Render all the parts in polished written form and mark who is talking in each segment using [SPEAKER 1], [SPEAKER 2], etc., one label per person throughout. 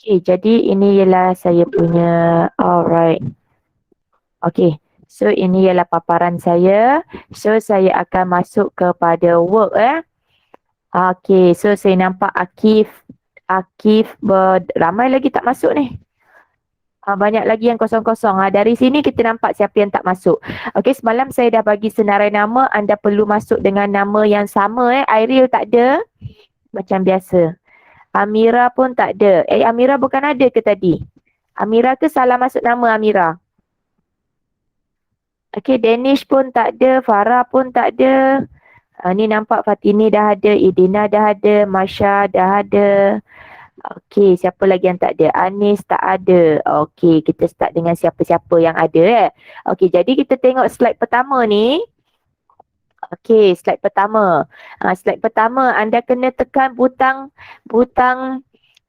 [SPEAKER 1] Okay, jadi ini ialah saya punya, alright. Okay, so ini ialah paparan saya. So saya akan masuk kepada work Okay, so saya nampak Akif ramai lagi tak masuk ni. Banyak lagi yang kosong-kosong. Dari sini kita nampak siapa yang tak masuk. Okey, semalam saya dah bagi senarai nama. Anda perlu masuk dengan nama yang sama. Airil tak ada. Macam biasa. Amira pun tak ada. Amira bukan ada ke tadi? Amira ke salah masuk nama Amira? Okey, Danish pun tak ada. Farah pun tak ada. Ni nampak Fatini dah ada. Idina dah ada. Masya dah ada. Okey, siapa lagi yang tak ada? Anis tak ada. Okey, kita start dengan siapa-siapa yang ada. Okey, jadi kita tengok slide pertama ni. Okey, slide pertama. Slide pertama, anda kena tekan butang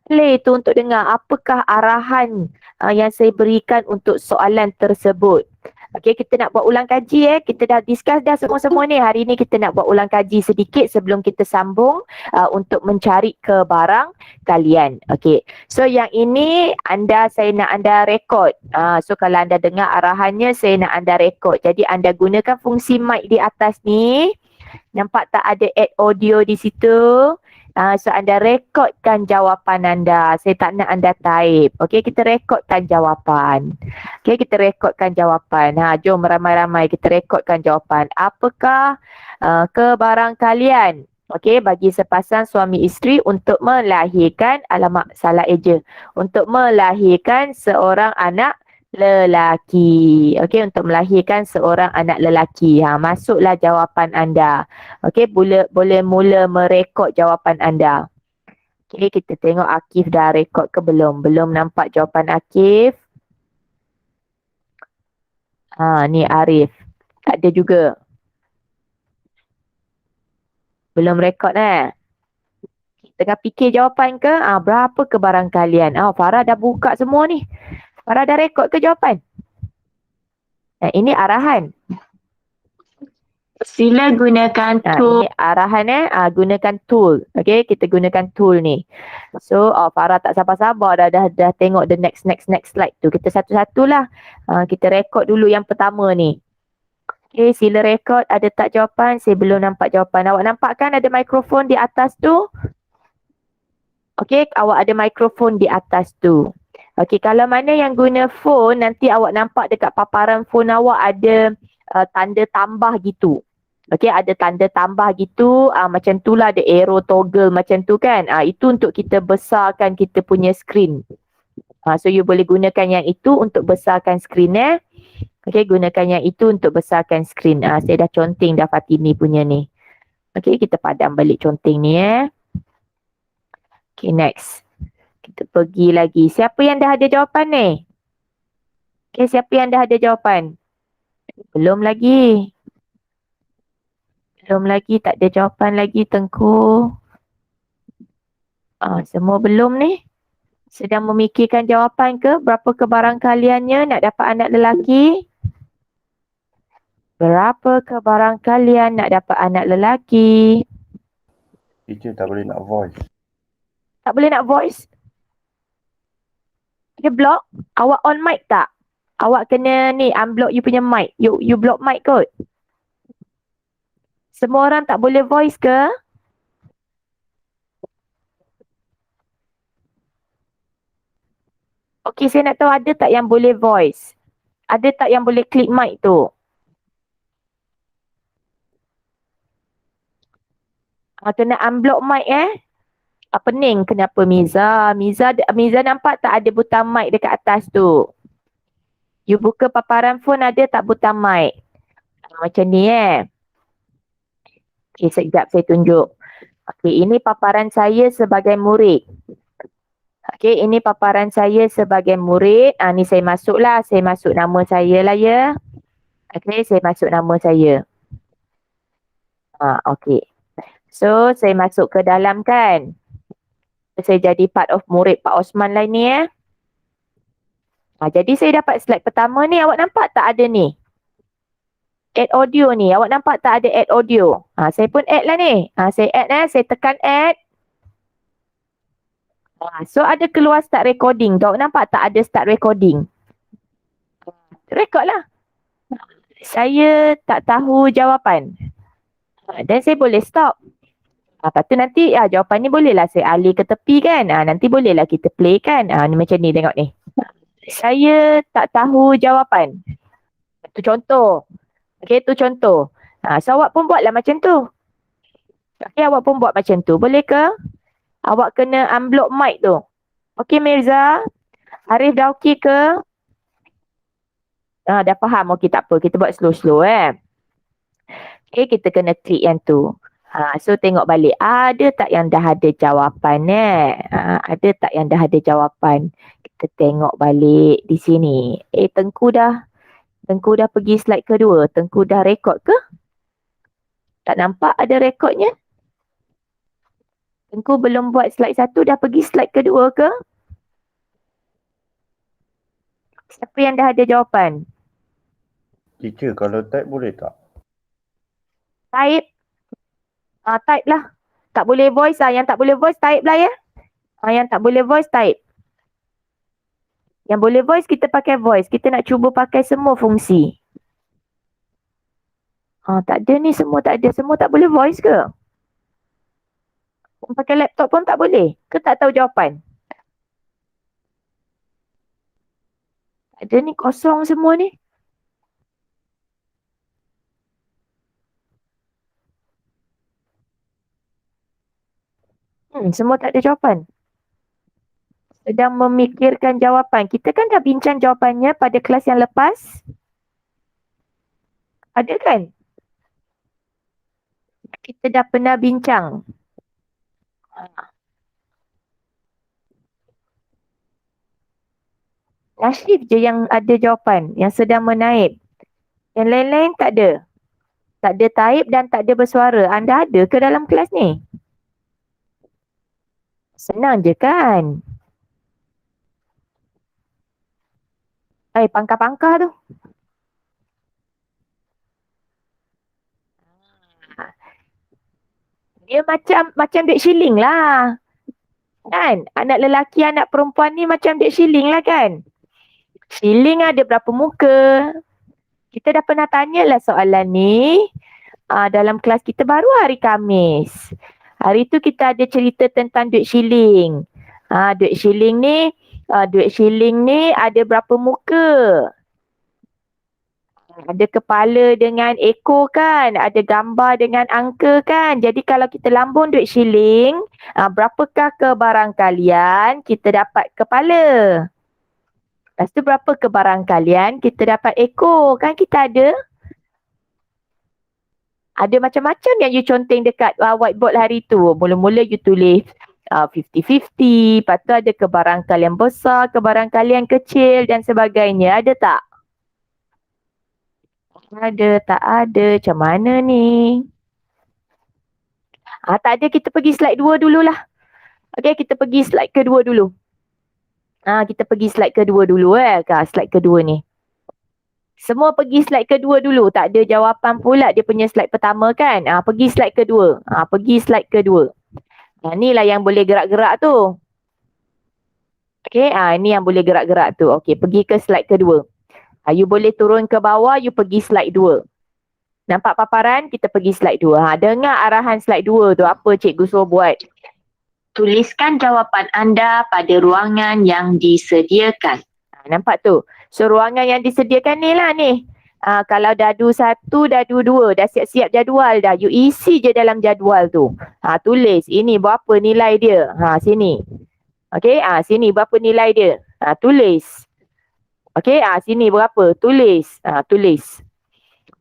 [SPEAKER 1] play tu untuk dengar apakah arahan yang saya berikan untuk soalan tersebut. Okey, kita nak buat ulang kaji Kita dah discuss dah semua-semua ni. Hari ni kita nak buat ulang kaji sedikit sebelum kita sambung untuk mencari ke barang kalian. Okey. So yang ini saya nak anda rekod. So kalau anda dengar arahannya saya nak anda rekod. Jadi anda gunakan fungsi mic di atas ni. Nampak tak ada add audio di situ? So anda rekodkan jawapan anda. Saya tak nak anda type. Okey, kita rekodkan jawapan. Okey, kita rekodkan jawapan. Jom ramai-ramai kita rekodkan jawapan. Apakah kebarang kalian? Okey, bagi sepasang suami isteri untuk melahirkan, alamak salah eja. Untuk melahirkan seorang anak lelaki. Okey, untuk melahirkan seorang anak lelaki. Masuklah jawapan anda. Okey, boleh mula merekod jawapan anda. Okey, kita tengok Akif dah rekod ke belum? Belum nampak jawapan Akif. Ni Arif. Tak ada juga. Belum rekod Tengah fikir jawapan ke? Berapa kebarang kalian? Farah dah buka semua ni. Farah dah rekod ke jawapan? Ini arahan.
[SPEAKER 2] Sila gunakan tool.
[SPEAKER 1] Ini arahan gunakan tool. Okey, kita gunakan tool ni. So, Farah tak sabar-sabar dah tengok the next slide tu. Kita satu-satulah. Kita rekod dulu yang pertama ni. Okey, sila rekod. Ada tak jawapan? Saya belum nampak jawapan. Awak nampak kan ada mikrofon di atas tu? Okey, awak ada mikrofon di atas tu. Okey, kalau mana yang guna phone, nanti awak nampak dekat paparan phone awak ada tanda tambah gitu. Okey, ada tanda tambah gitu, macam tu lah, ada arrow toggle macam tu kan. Itu untuk kita besarkan kita punya screen. So you boleh gunakan yang itu untuk besarkan screen Okey, gunakan yang itu untuk besarkan screen. Saya dah conteng dah Fatini punya ni. Okey, kita padam balik conteng ni Okey, next. Kita pergi lagi. Siapa yang dah ada jawapan ni? Okey, siapa yang dah ada jawapan? Belum lagi. Belum lagi, tak ada jawapan lagi Tengku. Semua belum ni. Sedang memikirkan jawapan ke? Berapa kebarang kaliannya nak dapat anak lelaki? Berapa kebarang kalian nak dapat anak lelaki?
[SPEAKER 3] Teacher tak boleh nak voice.
[SPEAKER 1] Tak boleh nak voice? Dia block? Awak on mic tak? Awak kena ni unblock you punya mic. You block mic kot. Semua orang tak boleh voice ke? Okey, saya nak tahu ada tak yang boleh voice? Ada tak yang boleh klik mic tu? Kena unblock mic Pening kenapa Miza? Miza nampak tak ada butang mic dekat atas tu? You buka paparan phone ada tak butang mic? Macam ni Okay, sekejap saya tunjuk. Okay, ini paparan saya sebagai murid. Okay, ini paparan saya sebagai murid. Ni saya masuk lah. Saya masuk nama saya lah Okay, saya masuk nama saya. Okay. So, saya masuk ke dalam kan. Saya jadi part of murid Pak Osman lah ni jadi saya dapat slide pertama ni. Awak nampak tak ada ni? Add audio ni. Awak nampak tak ada add audio? Saya pun add lah ni. Saya add saya tekan add. So ada keluar start recording. Kau nampak tak ada start recording? Record lah. Saya tak tahu jawapan. Dan saya boleh stop. Lepas tu nanti jawapan ni bolehlah saya alih ke tepi kan. Nanti bolehlah kita play kan. Ni macam ni tengok ni. Saya tak tahu jawapan. Tu contoh. Okey, tu contoh. So awak pun buatlah macam tu. Okey, awak pun buat macam tu. Boleh ke? Awak kena unblock mic tu. Okey Mirza. Arif dah okey ke? Dah faham. Okey, tak apa. Kita buat slow-slow Okey, kita kena klik yang tu. So tengok balik. Ada tak yang dah ada jawapan Ada tak yang dah ada jawapan? Kita tengok balik di sini. Tengku dah pergi slide kedua. Tengku dah rekod ke? Tak nampak ada rekodnya? Tengku belum buat slide 1, dah pergi slide kedua ke? Siapa yang dah ada jawapan?
[SPEAKER 3] Teacher, kalau type boleh tak?
[SPEAKER 1] Type. Type lah. Tak boleh voice Yang tak boleh voice, type lah ya. Yang tak boleh voice, type. Yang boleh voice, kita pakai voice. Kita nak cuba pakai semua fungsi. Tak ada ni, semua tak ada. Semua tak boleh voice ke? Pakai laptop pun tak boleh? Ke tak tahu jawapan? Tak ada ni, kosong semua ni. Semua tak ada jawapan. Sedang memikirkan jawapan. Kita kan dah bincang jawapannya pada kelas yang lepas. Ada kan? Kita dah pernah bincang. Nasib je yang ada jawapan, yang sedang menaip. Yang lain-lain tak ada. Tak ada taip dan tak ada bersuara. Anda ada ke dalam kelas ni? Senang je kan? Pangkah-pangkah tu. Dia macam dek shilling lah. Kan? Anak lelaki, anak perempuan ni macam dek shilling lah kan? Shilling ada berapa muka? Kita dah pernah tanyalah soalan ni. Dalam kelas kita baru hari Khamis. Hari tu kita ada cerita tentang duit shilling. Duit shilling ni ada berapa muka? Ada kepala dengan ekor kan? Ada gambar dengan angka kan? Jadi kalau kita lambung duit shilling, berapakah kebarangkalian kita dapat kepala? Lepas tu berapa kebarangkalian kita dapat ekor? Kan kita ada? Ada macam-macam yang you conteng dekat whiteboard hari tu. Mula-mula you tulis 50-50. Lepas tu ada kebarangkalian besar, kebarangkalian kecil dan sebagainya. Ada tak? Ada, tak ada. Macam mana ni? Tak ada, kita pergi slide 2 dululah. Okay, kita pergi slide kedua dulu. Kita pergi slide kedua dulu slide kedua ni. Semua pergi slide kedua dulu. Tak ada jawapan pula dia punya slide pertama kan. Pergi slide kedua. Pergi slide kedua. Ni lah yang boleh gerak-gerak tu. Okay, ni yang boleh gerak-gerak tu. Okay, pergi ke slide kedua. You boleh turun ke bawah, you pergi slide 2. Nampak paparan? Kita pergi slide 2. Dengar arahan slide 2 tu. Apa Cikgu suruh buat? Tuliskan jawapan anda pada ruangan yang disediakan. Nampak tu? So, ruangan yang disediakan ni lah ni. Kalau dadu 1, dadu 2, dah siap-siap jadual dah. You isi je dalam jadual tu. Tulis. Ini berapa nilai dia? Sini. Okay, sini berapa nilai dia? Tulis. Okay, sini berapa? Tulis. Tulis.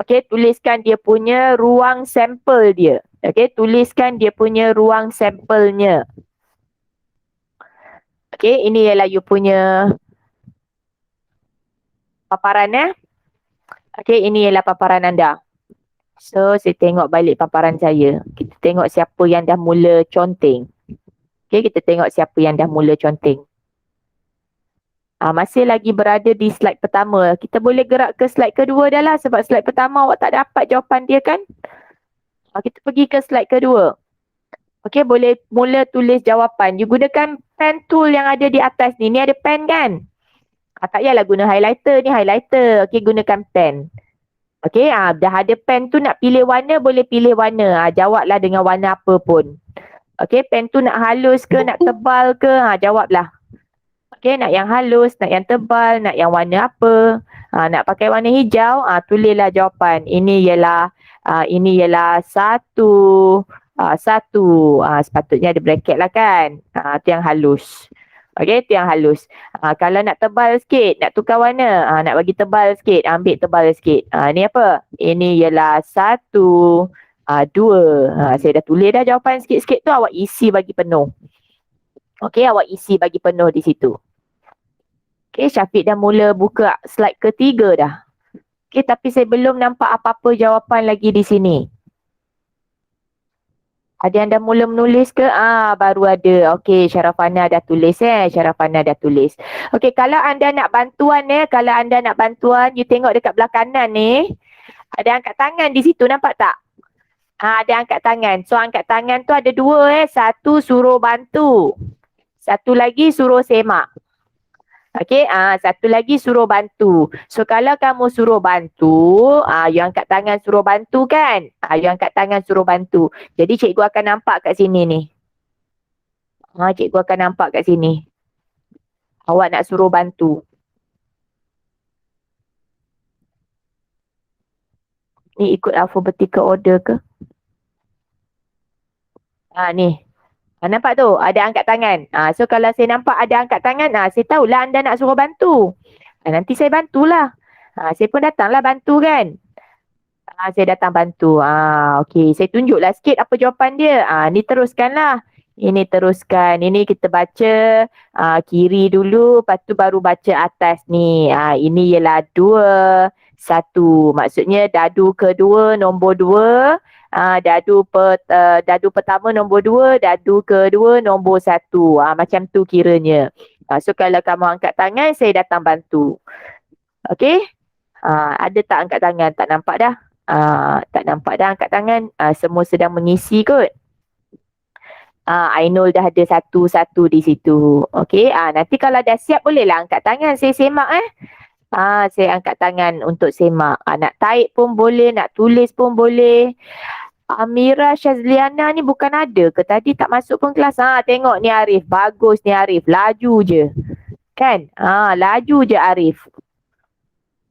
[SPEAKER 1] Okay, tuliskan dia punya ruang sampel dia. Okay, tuliskan dia punya ruang sampelnya. Okay, ini ialah you punya paparan Okay, ini ialah paparan anda. So, saya tengok balik paparan saya. Kita tengok siapa yang dah mula conteng. Okay, kita tengok siapa yang dah mula conteng. Masih lagi berada di slide pertama. Kita boleh gerak ke slide kedua dah lah. Sebab slide pertama awak tak dapat jawapan dia kan. Kita pergi ke slide kedua. Okay, boleh mula tulis jawapan. You gunakan pen tool yang ada di atas ni. Ni ada pen kan? Tak payahlah guna highlighter. Ni highlighter. Okey, gunakan pen. Okey, dah ada pen tu nak pilih warna, boleh pilih warna. Jawablah dengan warna apa pun. Okey, pen tu nak halus ke, nak tebal ke? Jawablah. Okey, nak yang halus, nak yang tebal, nak yang warna apa? Nak pakai warna hijau, tulislah jawapan. Ini ialah satu. Satu. Sepatutnya ada bracket lah kan? Tu yang halus. Okey, tu yang halus. Kalau nak tebal sikit, nak tukar warna, nak bagi tebal sikit, ambil tebal sikit. Ni apa? Ini ialah satu, dua. Saya dah tulis dah jawapan sikit-sikit tu, awak isi bagi penuh. Okey, awak isi bagi penuh di situ. Okey, Syafiq dah mula buka slide ketiga dah. Okey, tapi saya belum nampak apa-apa jawapan lagi di sini. Ada yang dah mula menulis ke? Baru ada. Okey, Syarafana dah tulis Syarafana dah tulis. Okey, kalau anda nak bantuan you tengok dekat belah kanan ni. Ada angkat tangan di situ, nampak tak? Ada angkat tangan. So, angkat tangan tu ada dua Satu suruh bantu. Satu lagi suruh semak. Okey, satu lagi suruh bantu. So, kalau kamu suruh bantu, you angkat tangan suruh bantu kan? You angkat tangan suruh bantu. Jadi, cikgu akan nampak kat sini ni. Cikgu akan nampak kat sini. Awak nak suruh bantu. Ni ikut alphabetical order ke? Ni. Nampak tu? Ada angkat tangan. So, kalau saya nampak ada angkat tangan, saya tahulah anda nak suruh bantu. Nanti saya bantulah. Saya pun datanglah bantu kan. Saya datang bantu. Okey. Saya tunjuklah sikit apa jawapan dia. Ni teruskanlah. Ini teruskan. Ini kita baca kiri dulu. Lepas tu baru baca atas ni. Ini ialah 2, 1. Maksudnya dadu kedua nombor 2. Dadu pertama nombor 2, dadu kedua nombor 1. Macam tu kiranya. So kalau kamu angkat tangan, saya datang bantu. Okey? Ada tak angkat tangan? Tak nampak dah. Tak nampak dah angkat tangan. Semua sedang mengisi kot. Ainul dah ada satu-satu di situ. Okey? Nanti kalau dah siap bolehlah angkat tangan. Saya semak saya angkat tangan untuk semak. Nak type pun boleh, nak tulis pun boleh. Amira Syazliana ni bukan ada ke tadi tak masuk pun kelas? Tengok ni Arif. Bagus ni Arif. Laju je. Kan? Laju je Arif.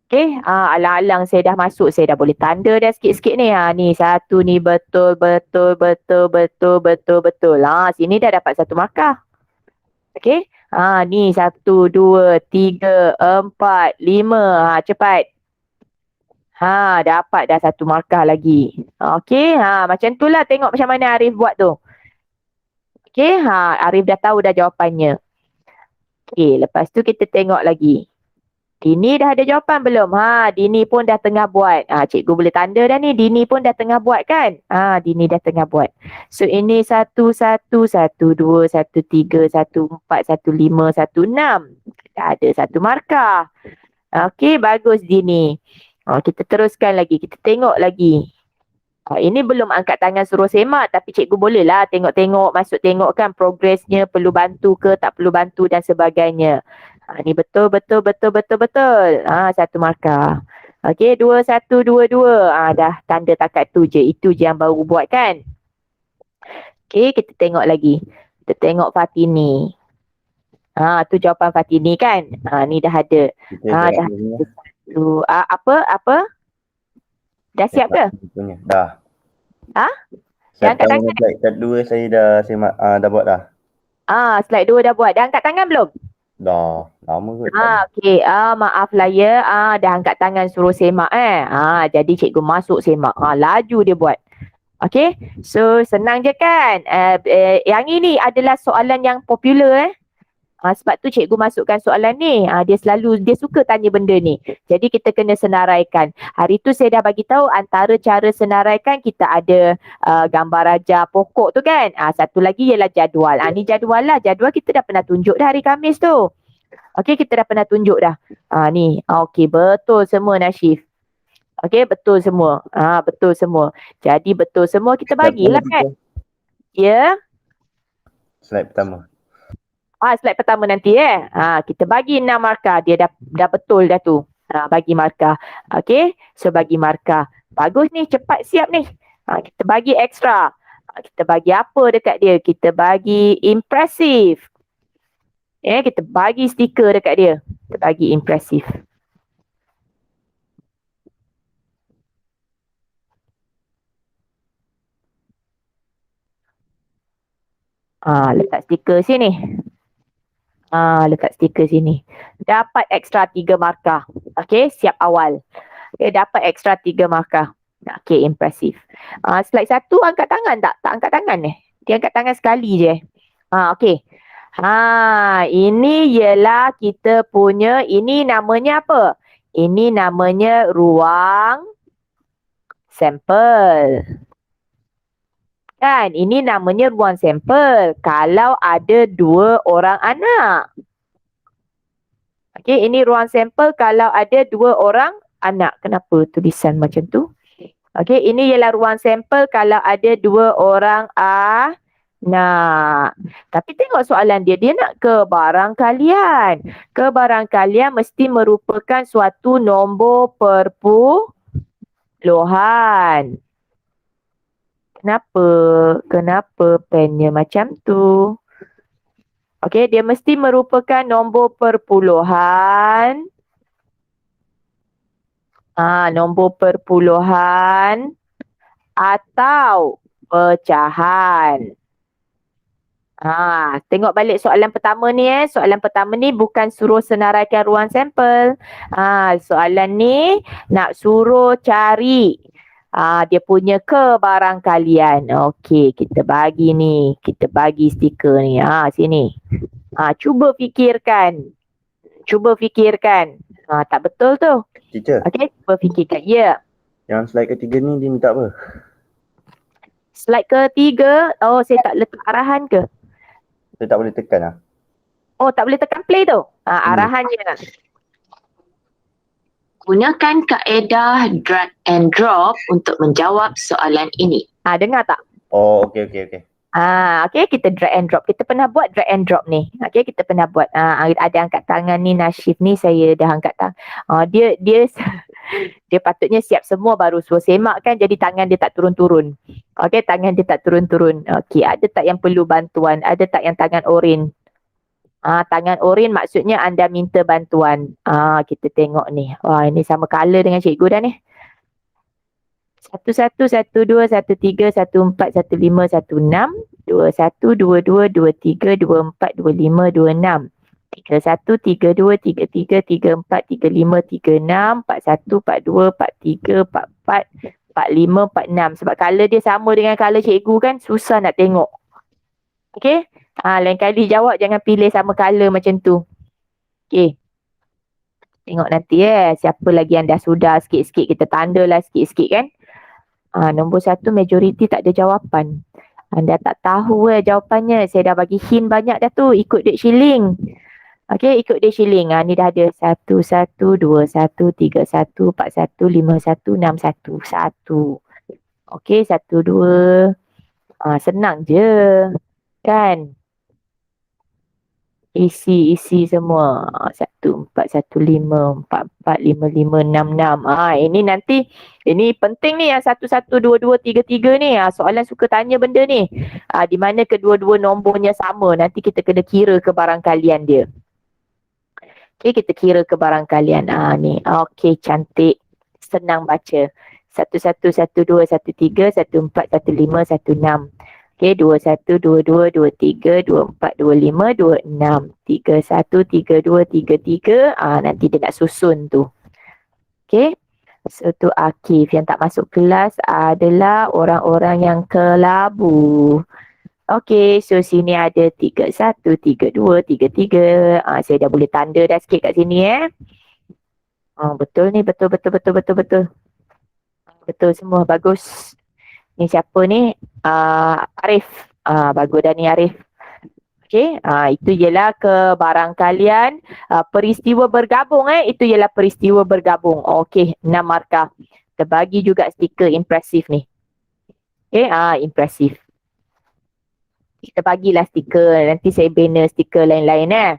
[SPEAKER 1] Okey. Alang-alang saya dah masuk. Saya dah boleh tanda dah sikit-sikit ni. Ni satu ni betul. Sini dah dapat satu markah. Okey. Ni 1, 2, 3, 4, 5. Cepat. Dapat dah satu markah lagi. Okey, macam tu lah tengok macam mana Arif buat tu. Okey, Arif dah tahu dah jawapannya. Okey, lepas tu kita tengok lagi. Dini dah ada jawapan belum? Dini pun dah tengah buat. Cikgu boleh tanda dah ni. Dini pun dah tengah buat kan? Dini dah tengah buat. So, ini 1, 1, 1, 2, 1, 3, 1, 4, 1, 5, 1, 6. Dah ada satu markah. Okey, bagus Dini. Kita teruskan lagi. Kita tengok lagi. Ini belum angkat tangan suruh semak. Tapi cikgu bolehlah tengok-tengok. Masuk tengok kan progresnya. Perlu bantu ke tak perlu bantu dan sebagainya. Ni betul. Satu markah. Okey, 2, 1, 2, 2. Dah tanda takat tu je. Itu je yang baru buat kan. Okey, kita tengok lagi. Kita tengok Fatini. Tu jawapan Fatini kan. Ni dah ada. Dah ada. Apa? Dah siap ke?
[SPEAKER 3] Dah.
[SPEAKER 1] Dah angkat tangan?
[SPEAKER 3] Slide 2 saya dah semak, dah buat dah.
[SPEAKER 1] Slide 2 dah buat. Dah angkat tangan belum?
[SPEAKER 3] Dah. Lama kot.
[SPEAKER 1] Okey. Maaf lah ya. Dah angkat tangan suruh semak jadi cikgu masuk semak. Laju dia buat. Okey. So senang je kan? Yang ini adalah soalan yang popular sebab tu cikgu masukkan soalan ni. Dia suka tanya benda ni. Jadi kita kena senaraikan. Hari tu saya dah bagi tahu antara cara senaraikan kita ada gambar raja pokok tu kan. Satu lagi ialah jadual. Ni jadual lah. Jadual kita dah pernah tunjuk dah hari Khamis tu. Okey, kita dah pernah tunjuk dah. Ni. Okey, betul semua Nasyif. Okey, betul semua. Betul semua. Jadi betul semua kita bagilah kan. Ya.
[SPEAKER 3] Slide pertama.
[SPEAKER 1] Slide pertama nanti kita bagi 6 markah. Dia dah betul dah tu. Bagi markah. Okey, so bagi markah. Bagus ni, cepat siap ni. Kita bagi extra. Kita bagi apa dekat dia? Kita bagi impressive. Kita bagi stiker dekat dia. Kita bagi impressive. Letak stiker sini. Letak stiker sini. Dapat extra 3 markah. Okey, siap awal. Dapat extra 3 markah. Okey, impressive. Slide 1 angkat tangan tak? Tak angkat tangan Dia angkat tangan sekali je. Okey. Ini ialah kita punya, ini namanya apa? Ini namanya ruang sampel. Kan, ini namanya ruang sampel. Kalau ada 2 orang anak. Okey, ini ruang sampel kalau ada 2 orang anak. Kenapa tulisan macam tu? Okey, ini ialah ruang sampel kalau ada 2 orang anak. Tapi tengok soalan dia. Dia nak kebarangkalian. Kebarangkalian mesti merupakan suatu nombor perpuluhan. Kenapa pennya macam tu? Okey, dia mesti merupakan nombor perpuluhan. Nombor perpuluhan atau pecahan. Tengok balik soalan pertama ni Soalan pertama ni bukan suruh senaraikan ruang sampel. Soalan ni nak suruh cari dia punya kebarangkalian. Okey, kita bagi ni. Kita bagi stiker ni. Sini. Cuba fikirkan. Tak betul tu.
[SPEAKER 3] Teacher,
[SPEAKER 1] Okey, cuba fikirkan. Ya.
[SPEAKER 3] yang slide ketiga ni dia minta apa?
[SPEAKER 1] Slide ketiga. Saya tak letak arahan ke?
[SPEAKER 3] Saya tak boleh tekan
[SPEAKER 1] Tak boleh tekan play tu. Arahannya. Gunakan kaedah drag and drop untuk menjawab soalan ini. Dengar tak?
[SPEAKER 3] Okey.
[SPEAKER 1] Okey, kita drag and drop. Kita pernah buat drag and drop ni. Okey, kita pernah buat. Ada angkat tangan ni, Nashif ni, saya dah angkat tangan. Dia dia patutnya siap semua baru suruh semak kan, jadi tangan dia tak turun-turun. Okey, tangan dia tak turun-turun. Okey, ada tak yang perlu bantuan? Ada tak yang tangan oren? Tangan oren maksudnya anda minta bantuan. Kita tengok ni. Ini sama color dengan cikgu dah ni. 11, 12, 13, 14, 15, 16, 21, 22, 23, 24, 25, 26, 31, 32, 33, 34, 35, 36, 41, 42, 43, 44, 45, 46. Sebab color dia sama dengan color cikgu kan, susah nak tengok. Okey? Lain kali jawab jangan pilih sama color macam tu. Okey. Tengok nanti siapa lagi yang dah sudah sikit-sikit, kita tandalah sikit-sikit kan. Nombor 1 majoriti tak ada jawapan. Anda tak tahu jawapannya. Saya dah bagi hint banyak dah tu. Ikut duit shilling. Okey, ikut duit shilling. Ni dah ada 1, 1, 2, 1, 3, 1, 4, 1, 5, 1, 6, 1, 1. Okey, 1, 2. Senang je. Kan? Isi semua. 1, 4, 1, 5, 4, 4, 5, 5, 6, 6. Ini nanti, ini penting ni yang 1, 1, 2, 2, 3, 3 ni. Soalan suka tanya benda ni. Di mana kedua-dua nombornya sama. Nanti kita kena kira kebarangkalian dia. Okey, kita kira kebarangkalian. Ni. Okey, cantik. Senang baca. 1, 1, 1, 2, 1, 3, 1, 4, 1, 5, 1, 6. Okey, 21, 22, 23, 24, 25, 26, 31, 32, 33. Nanti dia nak susun tu. Okey. So tu Akif. Yang tak masuk kelas adalah orang-orang yang kelabu. Okey, so sini ada 31, 32, 33. Saya dah boleh tanda dah sikit kat sini betul ni, betul. Betul semua, bagus. Ni siapa ni? Arif. Bagus dah ni Arif. Okey, itu ialah kebarangkalian peristiwa bergabung itu ialah peristiwa bergabung. Okey, 6 markah. Kita bagi juga stiker impresif ni. Okey, impresif. Kita bagilah stiker. Nanti saya bina stiker lain-lain.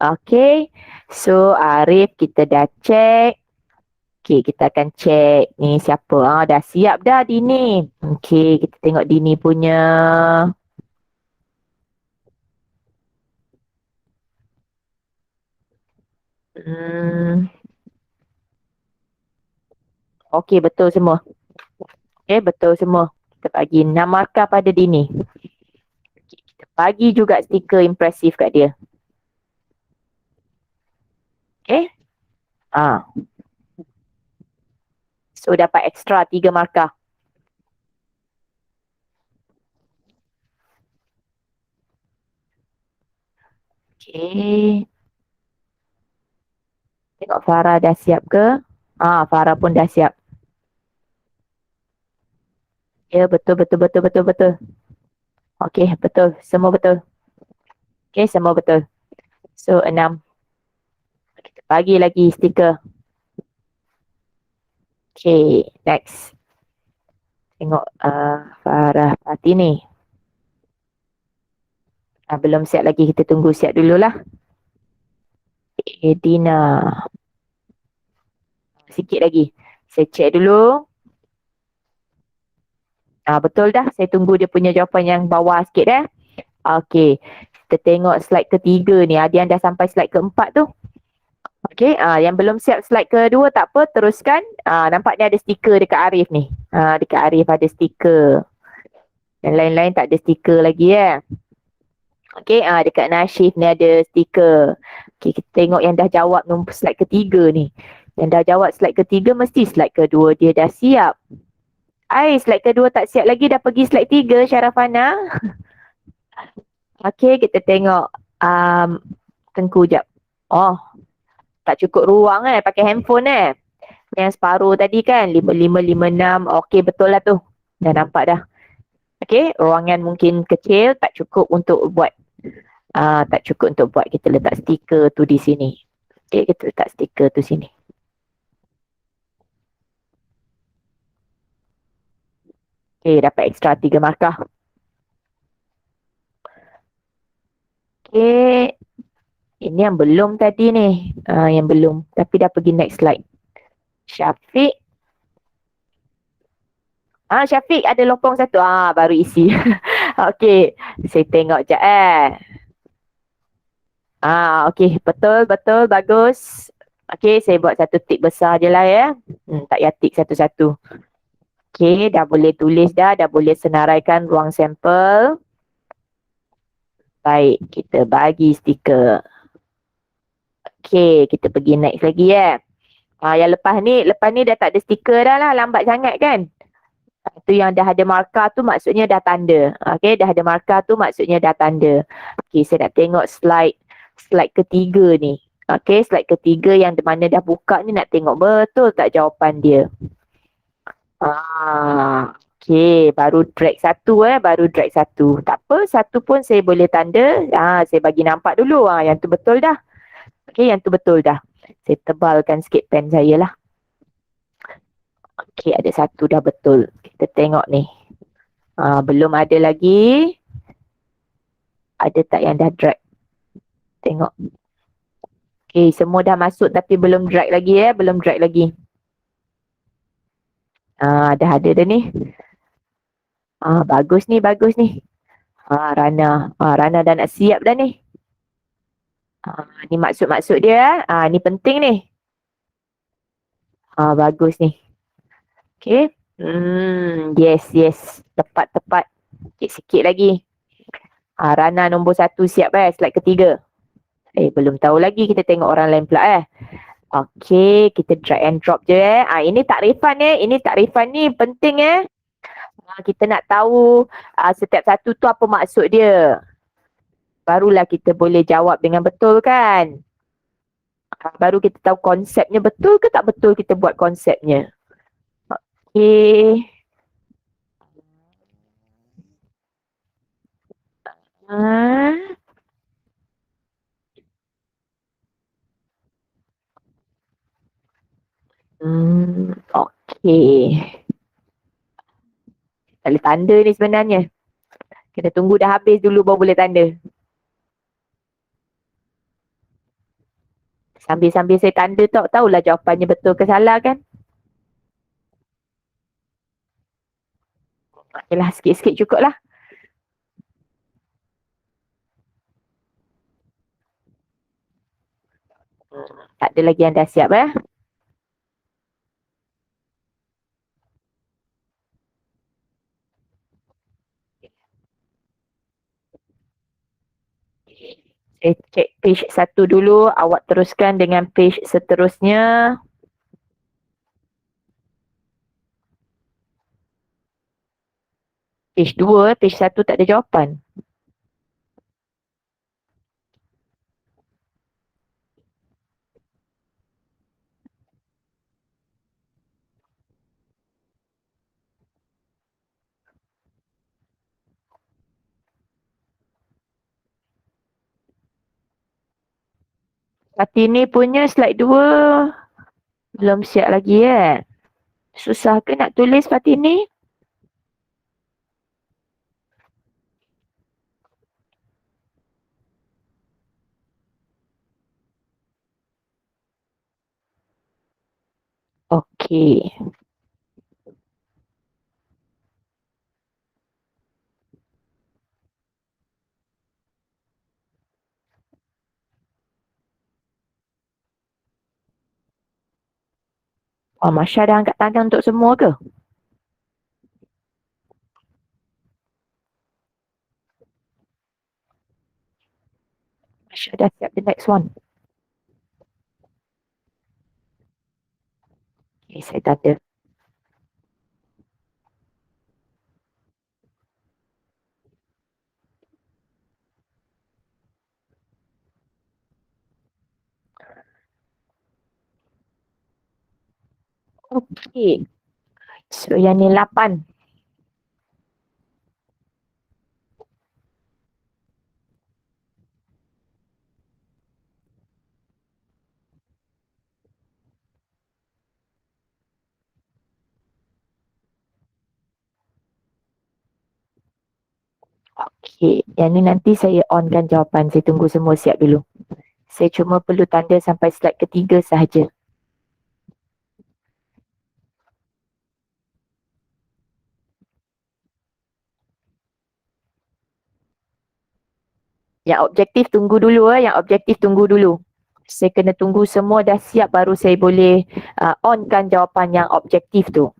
[SPEAKER 1] Okay. So, Arif kita dah check. Okay, kita akan check ni siapa. Dah siap dah Dini. Okay, kita tengok Dini punya. Okay, betul semua. Okay, betul semua. Kita bagi 6 markah pada Dini. Okay, kita bagi juga stiker impresif kat dia. Okay. So, dapat extra 3 markah. Okay. Tengok Farah dah siap ke? Farah pun dah siap. Ya, betul. Okay, betul. Semua betul. Okay, semua betul. So, 6. Kita bagi lagi stiker. Okay, next. Tengok Farah Fatini. Belum siap lagi. Kita tunggu siap dululah. Dina. Sikit lagi. Saya check dulu. Betul dah. Saya tunggu dia punya jawapan yang bawah sikit. Okay. Kita tengok slide ketiga ni. Ada yang dah sampai slide keempat tu. Okay. Yang belum siap slide kedua tak apa. Teruskan. Nampak ni ada stiker dekat Arif ni. Dekat Arif ada stiker. Yang lain-lain tak ada stiker lagi. Okay. Dekat Nashif ni ada stiker. Okay. Kita tengok yang dah jawab nombor slide ketiga ni. Yang dah jawab slide ketiga mesti slide kedua dia dah siap. Slide kedua tak siap lagi, dah pergi slide 3 Syarafana. Okay, kita tengok Tengku jap. Tak cukup ruang pakai handphone Yang separuh tadi kan 5556. Okay, betul lah tu. Dah nampak dah. Okay, ruangan mungkin kecil, tak cukup untuk buat kita letak stiker tu di sini. Okay, kita letak stiker tu sini. Okay, dapat extra 3 markah. Okay. Ini yang belum tadi ni. Yang belum. Tapi dah pergi next slide. Syafiq. Syafiq ada lopong satu. Baru isi. Okay. Saya tengok sekejap okay. Betul. Bagus. Okay. Saya buat satu tik besar je lah tak payah tik satu-satu. Okay. Dah boleh tulis dah. Dah boleh senaraikan ruang sampel. Baik. Kita bagi stiker. Okay. Kita pergi next lagi yang lepas ni dah tak ada stiker dah lah. Lambat sangat kan. Itu yang dah ada markah tu maksudnya dah tanda. Okay, dah ada markah tu maksudnya dah tanda. Okay, saya nak tengok slide ketiga ni. Okay, slide ketiga yang mana dah buka ni nak tengok betul tak jawapan dia. Okay, baru drag satu baru drag satu. Tak apa, satu pun saya boleh tanda. Saya bagi nampak dulu. Yang tu betul dah. Okay, yang tu betul dah. Saya tebalkan sikit pen saya lah. Okay, ada satu dah betul. Kita tengok ni. Belum ada lagi. Ada tak yang dah drag? Tengok. Okay, semua dah masuk tapi belum drag lagi Belum drag lagi. Dah ada dah ni. Bagus ni. Rana. Rana dah nak siap dah ni. Ni maksud dia. Ni penting ni. Bagus ni. Okay. Yes. Tepat. Sikit lagi. Rana nombor 1 siap slide ketiga. Belum tahu lagi. Kita tengok orang lain pula Okay. Kita drag and drop je ini takrifan Ini takrifan ni penting kita nak tahu setiap satu tu apa maksud dia. Barulah kita boleh jawab dengan betul kan. Baru kita tahu konsepnya betul ke tak betul kita buat konsepnya. Okay. Okay. Tak boleh tanda ni sebenarnya. Kena tunggu dah habis dulu baru boleh tanda. Sambil-sambil saya tanda tak tahulah jawapannya betul ke salah kan. Okeylah, sikit-sikit cukup lah. Tak ada lagi yang dah siap eh. Saya cek page 1 dulu. Awak teruskan dengan page seterusnya. Page 2, page 1 tak ada jawapan. Fatini punya slide 2 belum siap lagi Susah ke nak tulis Fatini? Okey. Oh, Masya dah angkat tangan untuk semua ke? Masya dah siap the next one. Okay, saya tanda. Okey. So yang ni 8. Okey, yang ni nanti saya onkan jawapan. Saya tunggu semua siap dulu. Saya cuma perlu tanda sampai slide ketiga sahaja. Yang objektif tunggu dulu yang objektif tunggu dulu. Saya kena tunggu semua dah siap baru saya boleh onkan jawapan yang objektif tu.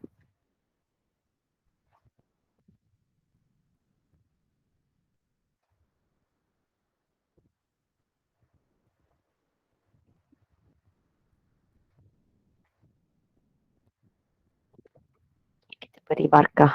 [SPEAKER 1] Kita beri markah.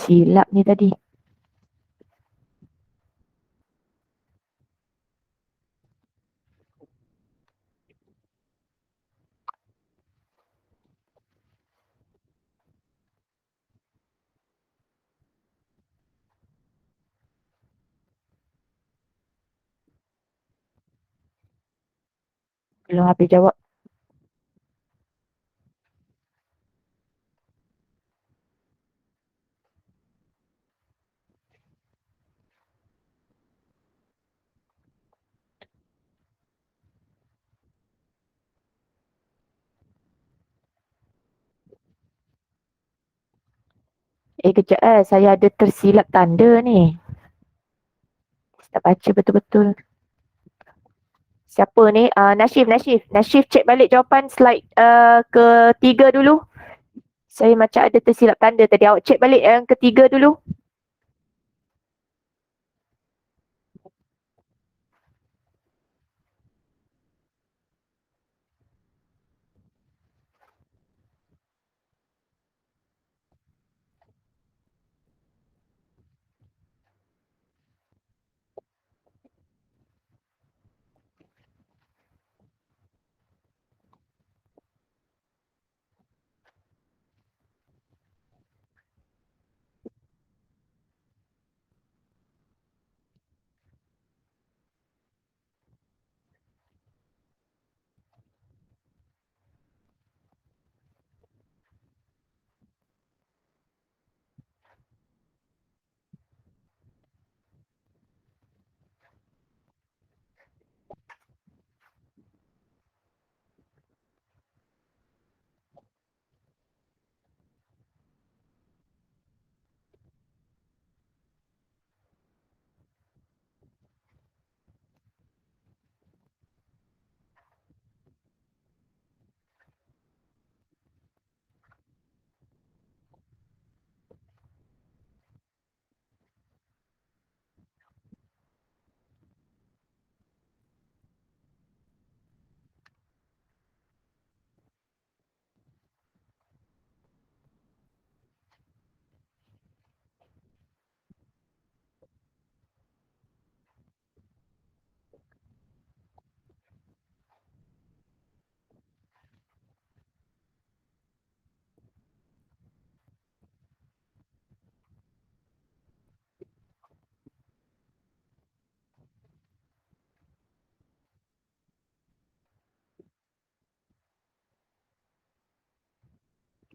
[SPEAKER 1] Silap ni tadi. Belum habis jawab. Kejap saya ada tersilap tanda ni. Tak baca betul-betul. Siapa ni? Nashif cek balik jawapan slide ketiga dulu. Saya macam ada tersilap tanda tadi. Awak cek balik yang ketiga dulu.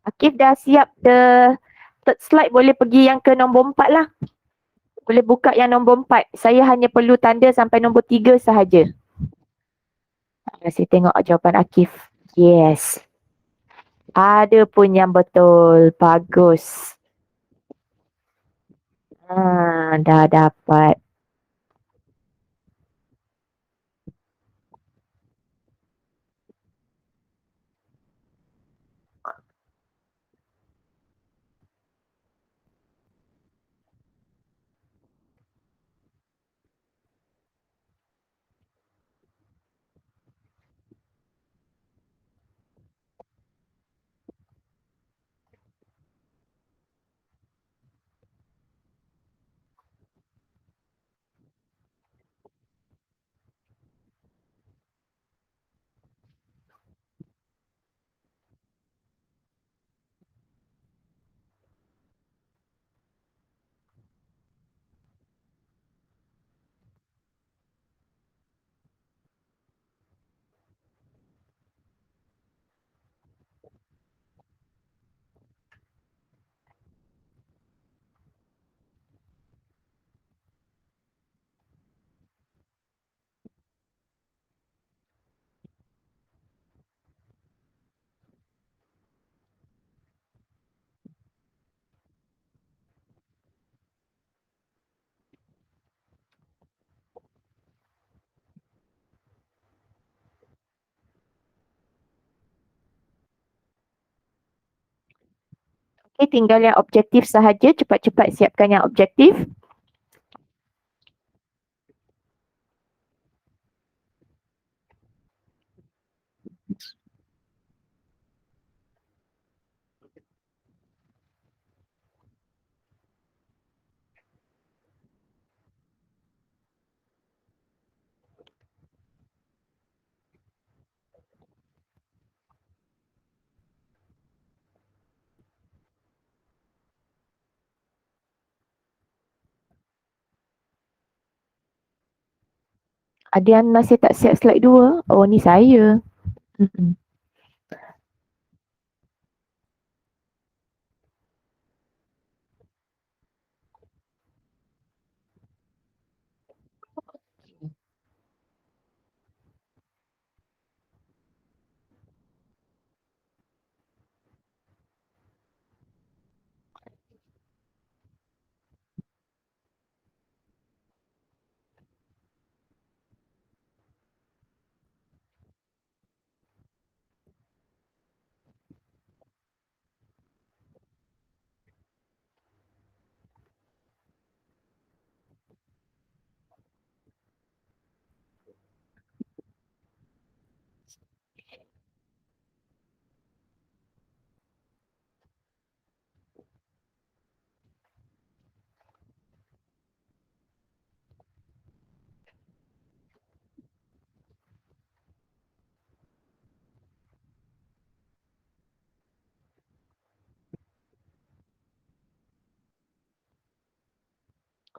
[SPEAKER 1] Akif dah siap third slide, boleh pergi yang ke nombor 4 lah. Boleh buka yang nombor 4. Saya hanya perlu tanda sampai nombor 3 sahaja. Saya tengok jawapan Akif. Yes. Ada pun yang betul. Bagus. Dah dapat. Okay, tinggal yang objektif sahaja. Cepat-cepat siapkan yang objektif. Ada yang masih tak siap slide 2? Oh, ni saya.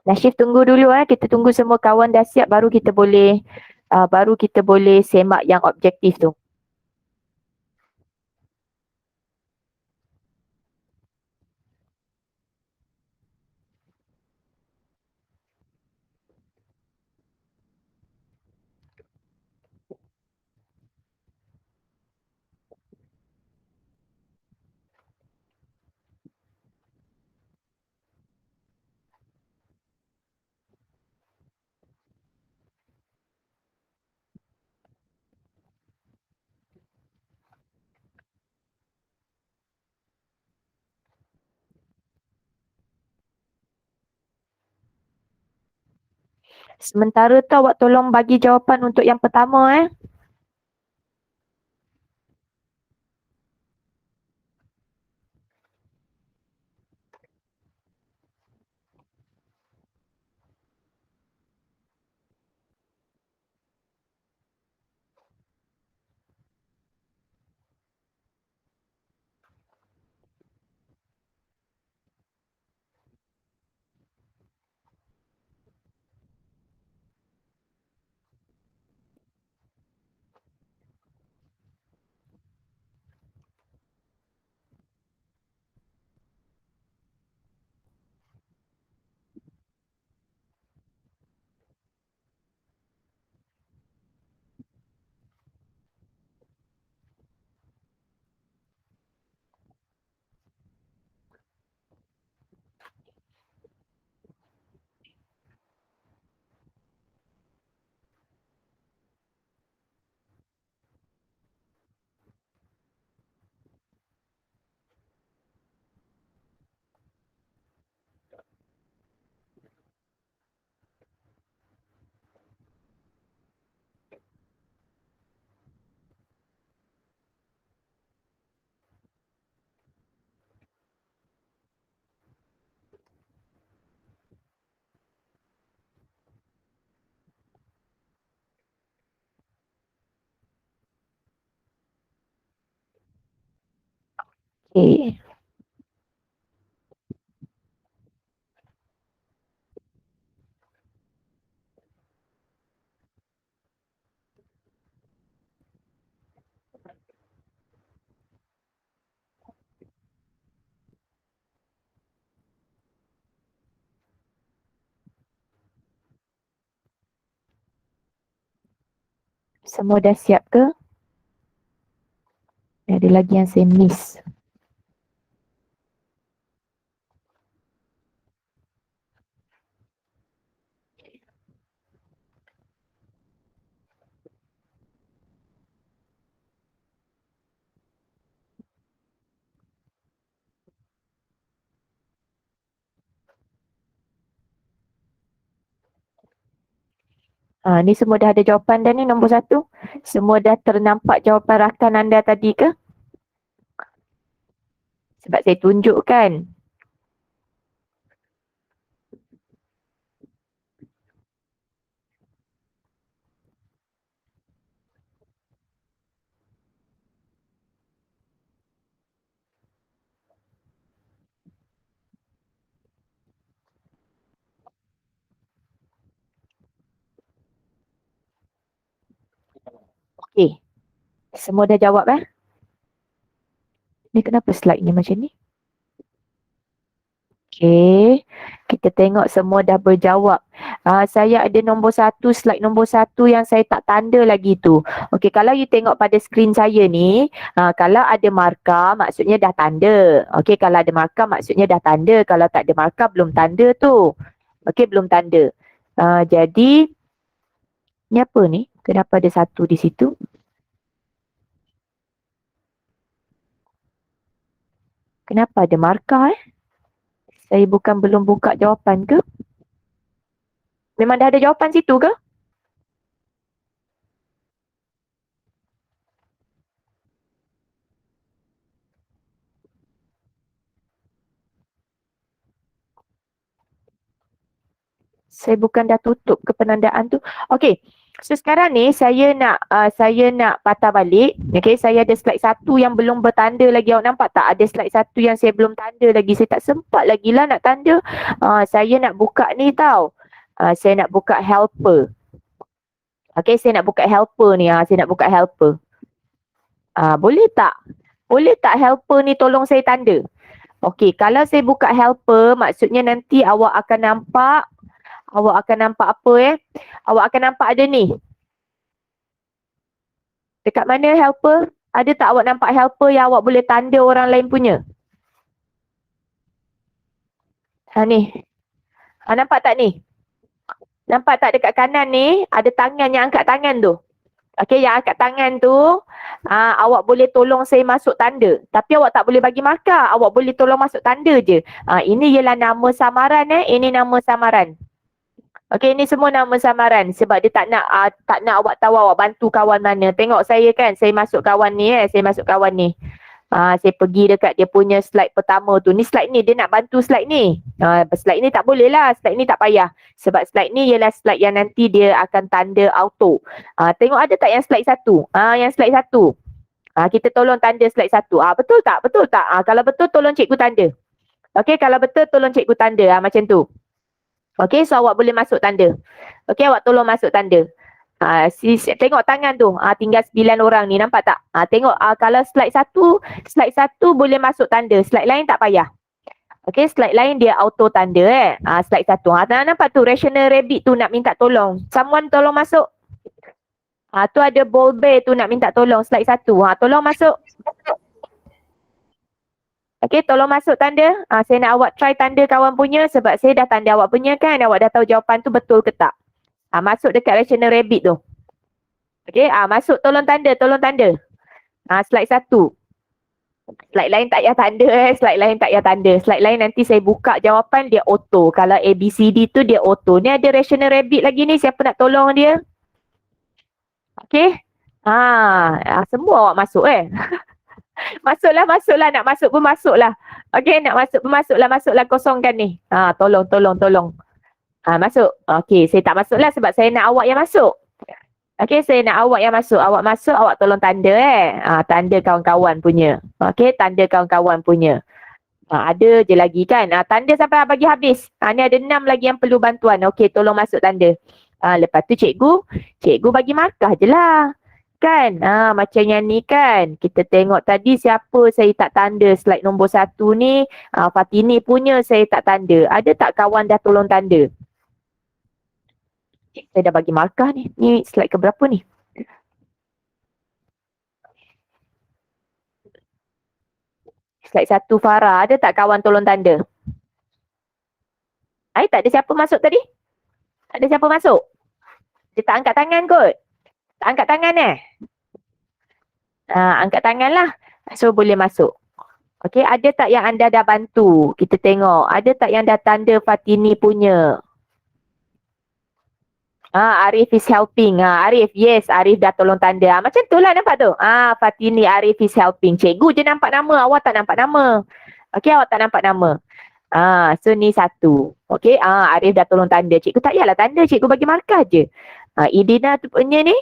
[SPEAKER 1] Nasyif tunggu dulu kita tunggu semua kawan dah siap baru kita boleh semak yang objektif tu. Sementara tu awak tolong bagi jawapan untuk yang pertama Okey. Semua dah siap ke? Ada lagi yang saya miss. Ni semua dah ada jawapan dah ni nombor 1. Semua dah ternampak jawapan rakan anda tadi ke? Sebab saya tunjukkan. Okey. Semua dah jawab Ni kenapa slide ni macam ni? Okey. Kita tengok semua dah berjawab. Saya ada nombor 1, slide nombor 1 yang saya tak tanda lagi tu. Okey, kalau you tengok pada skrin saya ni, kalau ada markah maksudnya dah tanda. Okey, kalau ada markah maksudnya dah tanda. Kalau tak ada markah belum tanda tu. Okey, belum tanda. Jadi, ni apa ni? Kenapa ada 1 di situ? Kenapa ada markah Saya bukan belum buka jawapan ke? Memang dah ada jawapan situ ke? Saya bukan dah tutup ke penandaan tu. Okey. So sekarang ni saya nak patah balik. Okey, saya ada slide 1 yang belum bertanda lagi. Awak nampak tak? Ada slide 1 yang saya belum tanda lagi. Saya tak sempat lagi lah nak tanda. Saya nak buka ni tau. Saya nak buka helper. Okey, saya nak buka helper ni. Saya nak buka helper. Boleh tak? Boleh tak helper ni tolong saya tanda? Okey, kalau saya buka helper, maksudnya nanti awak akan nampak apa Awak akan nampak ada ni. Dekat mana helper? Ada tak awak nampak helper yang awak boleh tanda orang lain punya? Ni. Nampak tak ni? Nampak tak dekat kanan ni? Ada tangan yang angkat tangan tu. Okey, yang angkat tangan tu, awak boleh tolong saya masuk tanda. Tapi awak tak boleh bagi markah. Awak boleh tolong masuk tanda je. Ini ialah nama samaran Ini nama samaran. Okey, ini semua nama samaran sebab dia tak nak awak tahu awak bantu kawan mana. Tengok saya kan, saya masuk kawan ni saya masuk kawan ni. Saya pergi dekat dia punya slide pertama tu. Ni slide ni, dia nak bantu slide ni. Slide ni tak boleh lah, slide ni tak payah. Sebab slide ni ialah slide yang nanti dia akan tanda auto. Tengok ada tak yang slide 1? Yang slide 1. Kita tolong tanda slide 1. Betul tak? Betul tak? Kalau betul tolong cikgu tanda. Okey, kalau betul tolong cikgu tanda macam tu. Okey, so awak boleh masuk tanda. Okey, awak tolong masuk tanda. Tengok tangan tu. Tinggal 9 orang ni, nampak tak? Tengok kalau slide 1 boleh masuk tanda. Slide lain tak payah. Okey, slide lain dia auto tanda slide 1. Nampak tu rational rabbit tu nak minta tolong. Someone tolong masuk. Tu ada ball bear tu nak minta tolong slide 1. Tolong masuk. Okey, tolong masuk tanda. Saya nak awak try tanda kawan punya sebab saya dah tanda awak punya kan. Awak dah tahu jawapan tu betul ke tak. Masuk dekat rational rabbit tu. Okey, masuk tolong tanda. Slide 1. Slide lain tak payah tanda Slide lain tak payah tanda. Slide lain nanti saya buka jawapan dia auto. Kalau ABCD tu dia auto. Ni ada rational rabbit lagi ni. Siapa nak tolong dia? Okey. Semua awak masuk Masuklah. Nak masuk pun masuklah. Okey, nak masuk pun masuklah. Kosongkan ni. Tolong. Masuk. Okey, saya tak masuklah sebab saya nak awak yang masuk. Okey, saya nak awak yang masuk. Awak masuk, awak tolong tanda tanda kawan-kawan punya. Okey, tanda kawan-kawan punya. Ada je lagi kan. Tanda sampai bagi habis. Ni ada 6 lagi yang perlu bantuan. Okey, tolong masuk tanda. Lepas tu cikgu bagi markah je lah. Kan? Macam yang ni kan. Kita tengok tadi siapa saya tak tanda slide nombor 1 ni. Fatini punya saya tak tanda. Ada tak kawan dah tolong tanda? Saya dah bagi markah ni. Ni slide ke berapa ni? Slide 1 Farah. Ada tak kawan tolong tanda? Tak ada siapa masuk tadi? Tak ada siapa masuk? Dia tak angkat tangan kot. Tak angkat tangan angkat tangan lah. So boleh masuk. Okey, ada tak yang anda dah bantu? Kita tengok. Ada tak yang dah tanda Fatini punya? Arif is helping. Arif, yes. Arif dah tolong tanda. Macam tu lah nampak tu. Fatini, Arif is helping. Cikgu je nampak nama. Awak tak nampak nama. Okey, awak tak nampak nama. So ni 1. Okey, Arif dah tolong tanda. Cikgu tak payahlah tanda. Cikgu bagi markah je. Idina tu punya ni.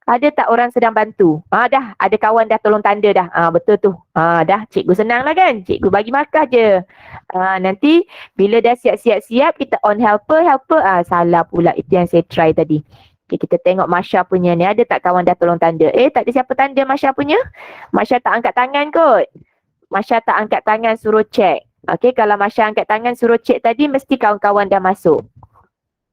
[SPEAKER 1] Ada tak orang sedang bantu? Dah. Ada kawan dah tolong tanda dah. Betul tu. Dah. Cikgu senang lah kan? Cikgu bagi markah je. Nanti bila dah siap-siap kita on helper. Salah pula. Itu yang saya try tadi. Okay, kita tengok Masya punya ni. Ada tak kawan dah tolong tanda? Tak ada siapa tanda Masya punya? Masya tak angkat tangan kot. Masya tak angkat tangan, suruh check. Okay, kalau Masya angkat tangan suruh check tadi, mesti kawan-kawan dah masuk.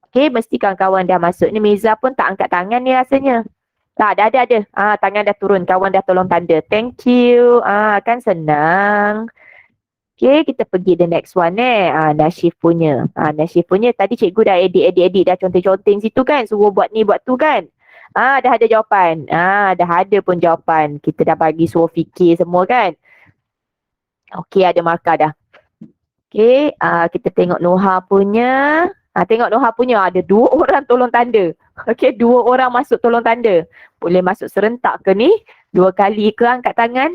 [SPEAKER 1] Okay, mesti kawan-kawan dah masuk. Ni Miza pun tak angkat tangan ni rasanya. Dah ada. Tangan dah turun. Kawan dah tolong tanda. Thank you. Kan senang. Okay, kita pergi the next one Nashif punya. Nashif punya tadi cikgu dah edit dah conteng-conteng situ kan. Suruh buat ni, buat tu kan. Dah ada jawapan. Dah ada pun jawapan. Kita dah bagi suruh fikir semua kan. Okay, ada markah dah. Okay, kita tengok Noha punya. Tengok Noha punya ada 2 orang tolong tanda. Okay, 2 orang masuk tolong tanda. Boleh masuk serentak ke ni? 2 kali ke angkat tangan?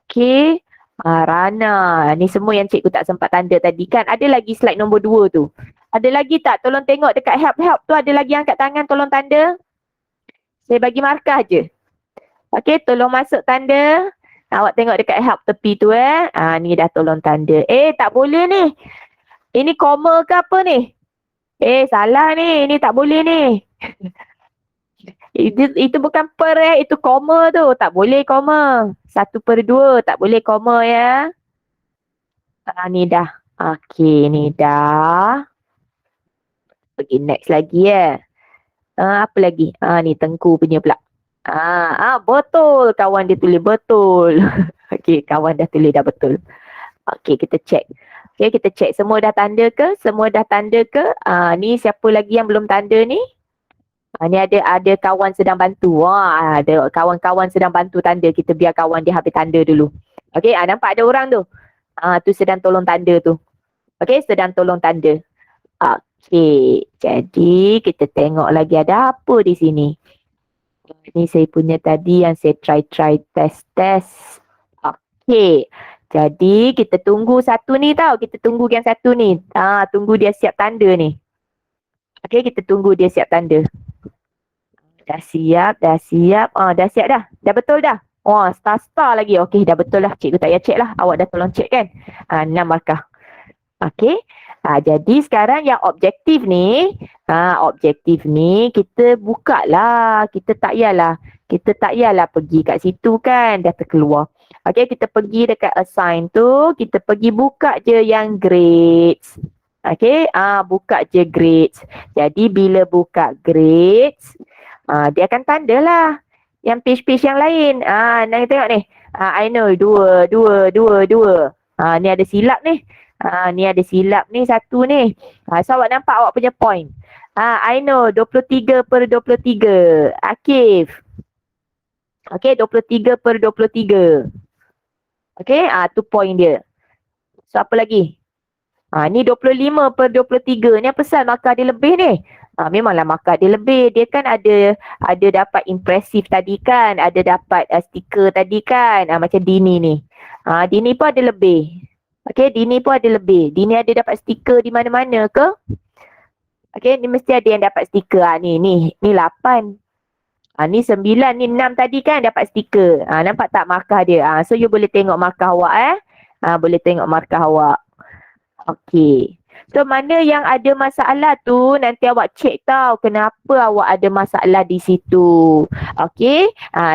[SPEAKER 1] Okay. Rana. Ni semua yang cikgu tak sempat tanda tadi kan. Ada lagi slide nombor 2 tu. Ada lagi tak? Tolong tengok dekat help tu ada lagi angkat tangan tolong tanda. Saya bagi markah je. Okay, tolong masuk tanda. Awak tengok dekat help tepi tu ni dah tolong tanda. Tak boleh ni. Ini koma ke apa ni? Salah ni. Ini tak boleh ni. Itu bukan per itu koma tu. Tak boleh koma. 1/2. Tak boleh koma ya. Ni dah. Okey, ni dah. Pergi next lagi apa lagi? Ni Tengku punya pula. Betul. Kawan dia tulis betul. Okey, kawan dah tulis dah betul. Okey, kita check. Okay, kita check. Semua dah tanda ke? Semua dah tanda ke? Ni siapa lagi yang belum tanda ni? Ni ada kawan sedang bantu. Ada kawan-kawan sedang bantu tanda. Kita biar kawan dia habis tanda dulu. Okey, nampak ada orang tu? Tu sedang tolong tanda tu. Okey, sedang tolong tanda. Okey, jadi kita tengok lagi ada apa di sini. Ni saya punya tadi yang saya try test. Okey. Jadi kita tunggu satu ni tau. Kita tunggu yang satu ni. Tunggu dia siap tanda ni. Okey, kita tunggu dia siap tanda. Dah siap. Dah siap dah. Dah betul dah. Star lagi. Okey, dah betul lah. Cikgu tak payah check lah. Awak dah tolong check kan? 6 markah. Okey. Jadi sekarang yang objektif ni. Objektif ni kita buka lah. Kita tak payahlah pergi kat situ kan. Dah terkeluar. Okey, kita pergi dekat assign tu. Kita pergi buka je yang grades. Okey, buka je grades. Jadi bila buka grades, dia akan tanda lah yang page-page yang lain. Nak tengok ni. I know 2. Ni ada silap ni. Ni ada silap ni satu ni. So awak nampak awak punya point. I know 23/23. Akif. Okey, 23/23. Okey, tu point dia. So apa lagi? Ni 25/23. Ni apa pasal markah dia lebih ni? Memanglah markah dia lebih. Dia kan ada dapat impresif tadi kan. Ada dapat stiker tadi kan. Macam Dini ni. Dini pun ada lebih. Okey, Dini pun ada lebih. Dini ada dapat stiker di mana-mana ke? Okey, ni mesti ada yang dapat stiker. Ni 8. Ni 9, ni 6 tadi kan dapat stiker. Nampak tak markah dia? So you boleh tengok markah awak boleh tengok markah awak. Okey. So mana yang ada masalah tu nanti awak cek tau kenapa awak ada masalah di situ. Okey.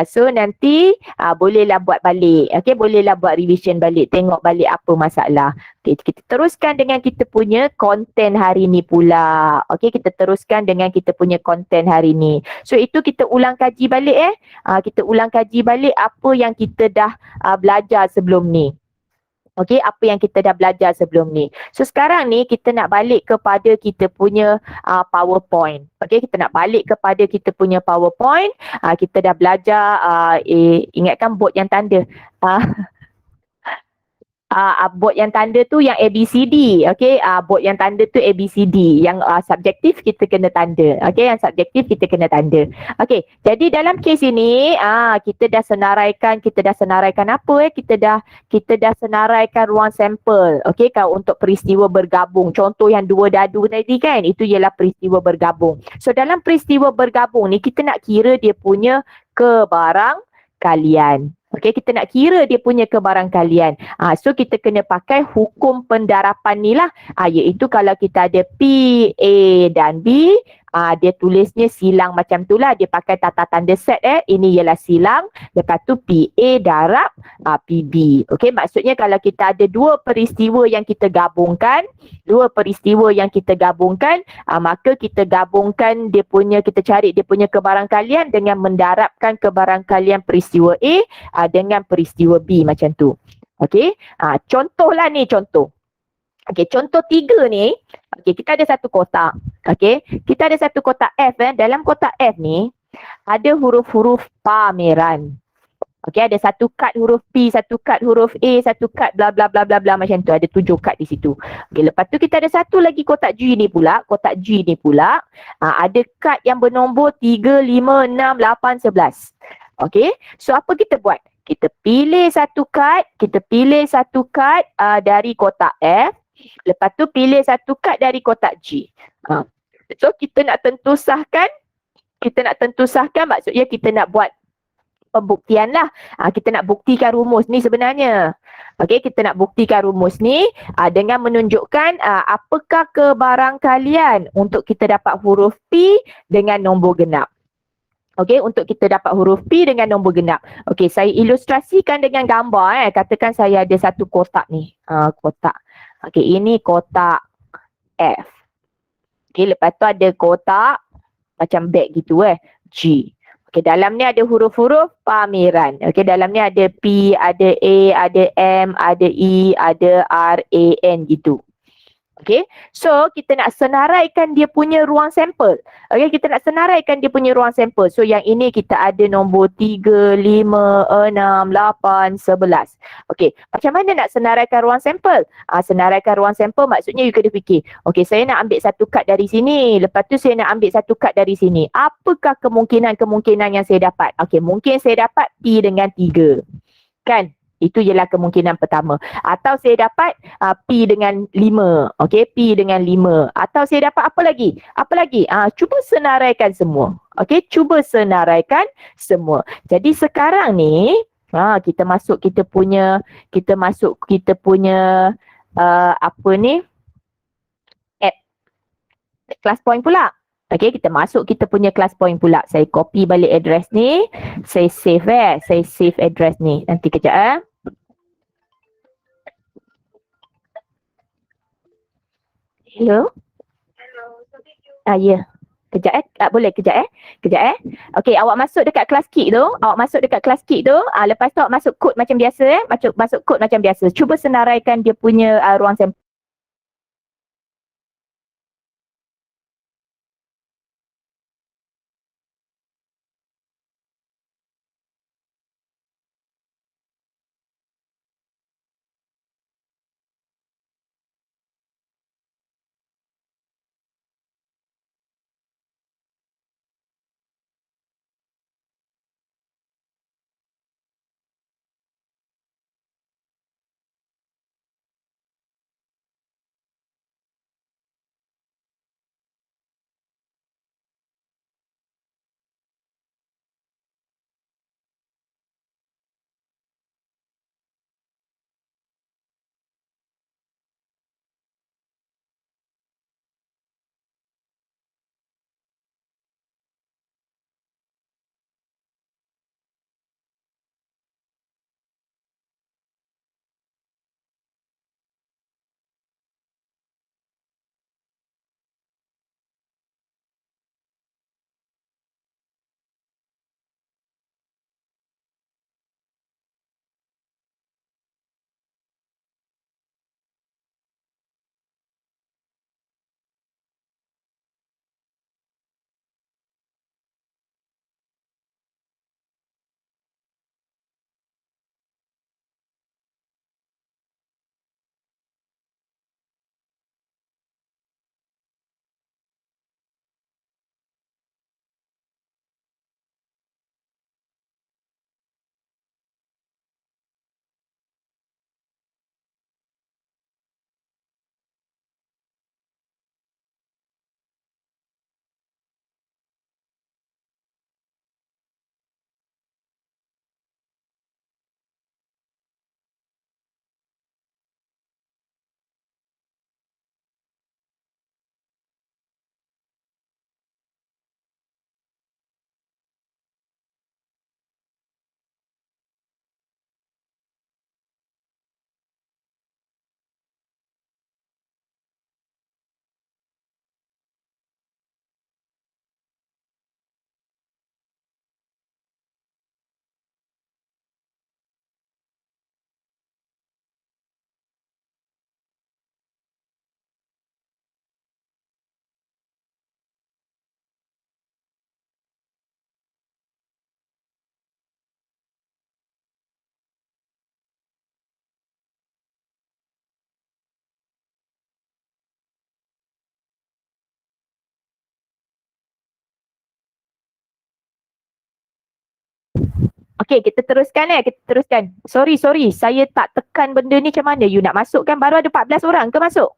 [SPEAKER 1] So nanti bolehlah buat balik. Okey, bolehlah buat revision balik. Tengok balik apa masalah. Okey, kita teruskan dengan kita punya konten hari ni pula. Okey, kita teruskan dengan kita punya konten hari ni. So itu kita ulang kaji balik kita ulang kaji balik apa yang kita dah belajar sebelum ni. Okey, apa yang kita dah belajar sebelum ni. So sekarang ni kita nak balik kepada kita punya PowerPoint. Okey, kita nak balik kepada kita punya PowerPoint. Kita dah belajar ingatkan bot yang tanda. Bot yang tanda tu yang ABCD. Okey, bot yang tanda tu ABCD. Yang subjektif kita kena tanda. Okey, yang subjektif kita kena tanda. Okey, jadi dalam kes ini kita dah senaraikan apa kita dah senaraikan ruang sampel. Okey, kalau untuk peristiwa bergabung. Contoh yang dua dadu tadi kan, itu ialah peristiwa bergabung. So dalam peristiwa bergabung ni kita nak kira dia punya kebarangkalian. Okey, kita nak kira dia punya kebarangkalian. So kita kena pakai hukum pendarapan ni lah. Iaitu kalau kita ada P, A dan B, dia tulisnya silang macam tu lah. Dia pakai tata tanda set Ini ialah silang. Lepas tu PA darab PB. Okey, maksudnya kalau kita ada dua peristiwa yang kita gabungkan, maka kita gabungkan kita cari dia punya kebarangkalian dengan mendarabkan kebarangkalian peristiwa A dengan peristiwa B macam tu. Okey, contohlah ni contoh. Okey, contoh 3 ni, kita ada satu kotak. Okey, kita ada satu kotak F dalam kotak F ni ada huruf-huruf pameran. Okey, ada satu kad huruf P, satu kad huruf A, satu kad bla bla bla bla bla macam tu. Ada 7 kad di situ. Okey, lepas tu kita ada satu lagi kotak G ni pula. Ada kad yang bernombor 3, 5, 6, 8, 11. Okey, so apa kita buat? Kita pilih satu kad dari kotak F. Lepas tu pilih satu kad dari kotak G. So kita nak tentu sahkan maksudnya kita nak buat pembuktian lah. Kita nak buktikan rumus ni sebenarnya. Okey, kita nak buktikan rumus ni dengan menunjukkan apakah kebarangkalian untuk kita dapat huruf P dengan nombor genap. Okey, untuk kita dapat huruf P dengan nombor genap. Okey, saya ilustrasikan dengan gambar. Katakan saya ada satu kotak ni. Kotak. Okey, ini kotak F. Okey, lepas tu ada kotak macam bag gitu G. Okey, dalam ni ada huruf-huruf pameran. Okey, dalam ni ada P, ada A, ada M, ada E, ada R, A, N gitu. Okey, so kita nak senaraikan dia punya ruang sampel. Okey, kita nak senaraikan dia punya ruang sampel. So yang ini kita ada nombor 3, 5, 6, 8, 11. Okey, macam mana nak senaraikan ruang sampel? Senaraikan ruang sampel maksudnya you kena fikir. Okey, saya nak ambil satu kad dari sini. Lepas tu saya nak ambil satu kad dari sini. Apakah kemungkinan yang saya dapat? Okey, mungkin saya dapat P dengan 3. Kan? Itu ialah kemungkinan pertama. Atau saya dapat P dengan 5. Okey, P dengan 5. Atau saya dapat apa lagi? Cuba senaraikan semua. Okey, cuba senaraikan semua. Jadi sekarang ni kita masuk kita punya app class point pula. Okey, kita masuk kita punya class point pula. Saya copy balik address ni. Saya save Saya save address ni. Nanti kejap Hello? Ya. Yeah. Kejap boleh kejap Okey, awak masuk dekat class key tu. Lepas tu awak masuk kod macam biasa Masuk kod macam biasa. Cuba senaraikan dia punya ruang sampel. Okey, kita teruskan kita teruskan. Sorry, saya tak tekan benda ni macam mana you nak masukkan, baru ada 14 orang ke masuk?